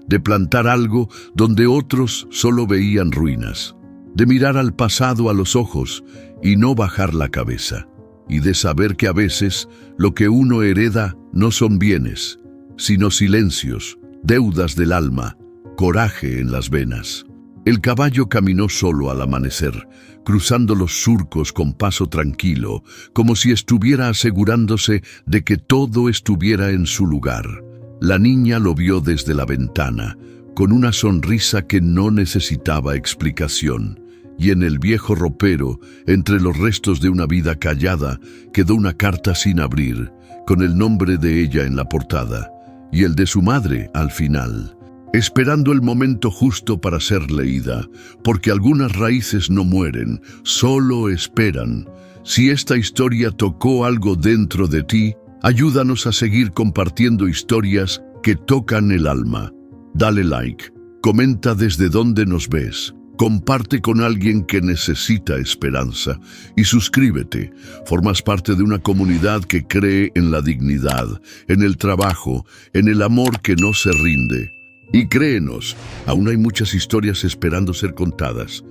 de plantar algo donde otros solo veían ruinas, de mirar al pasado a los ojos y no bajar la cabeza, y de saber que a veces lo que uno hereda no son bienes, sino silencios, deudas del alma, coraje en las venas. El caballo caminó solo al amanecer, cruzando los surcos con paso tranquilo, como si estuviera asegurándose de que todo estuviera en su lugar. La niña lo vio desde la ventana, con una sonrisa que no necesitaba explicación, y en el viejo ropero, entre los restos de una vida callada, quedó una carta sin abrir, con el nombre de ella en la portada, y el de su madre al final, esperando el momento justo para ser leída, porque algunas raíces no mueren, solo esperan. Si esta historia tocó algo dentro de ti, ayúdanos a seguir compartiendo historias que tocan el alma. Dale like, comenta desde dónde nos ves, comparte con alguien que necesita esperanza y suscríbete. Formas parte de una comunidad que cree en la dignidad, en el trabajo, en el amor que no se rinde. Y créenos, aún hay muchas historias esperando ser contadas.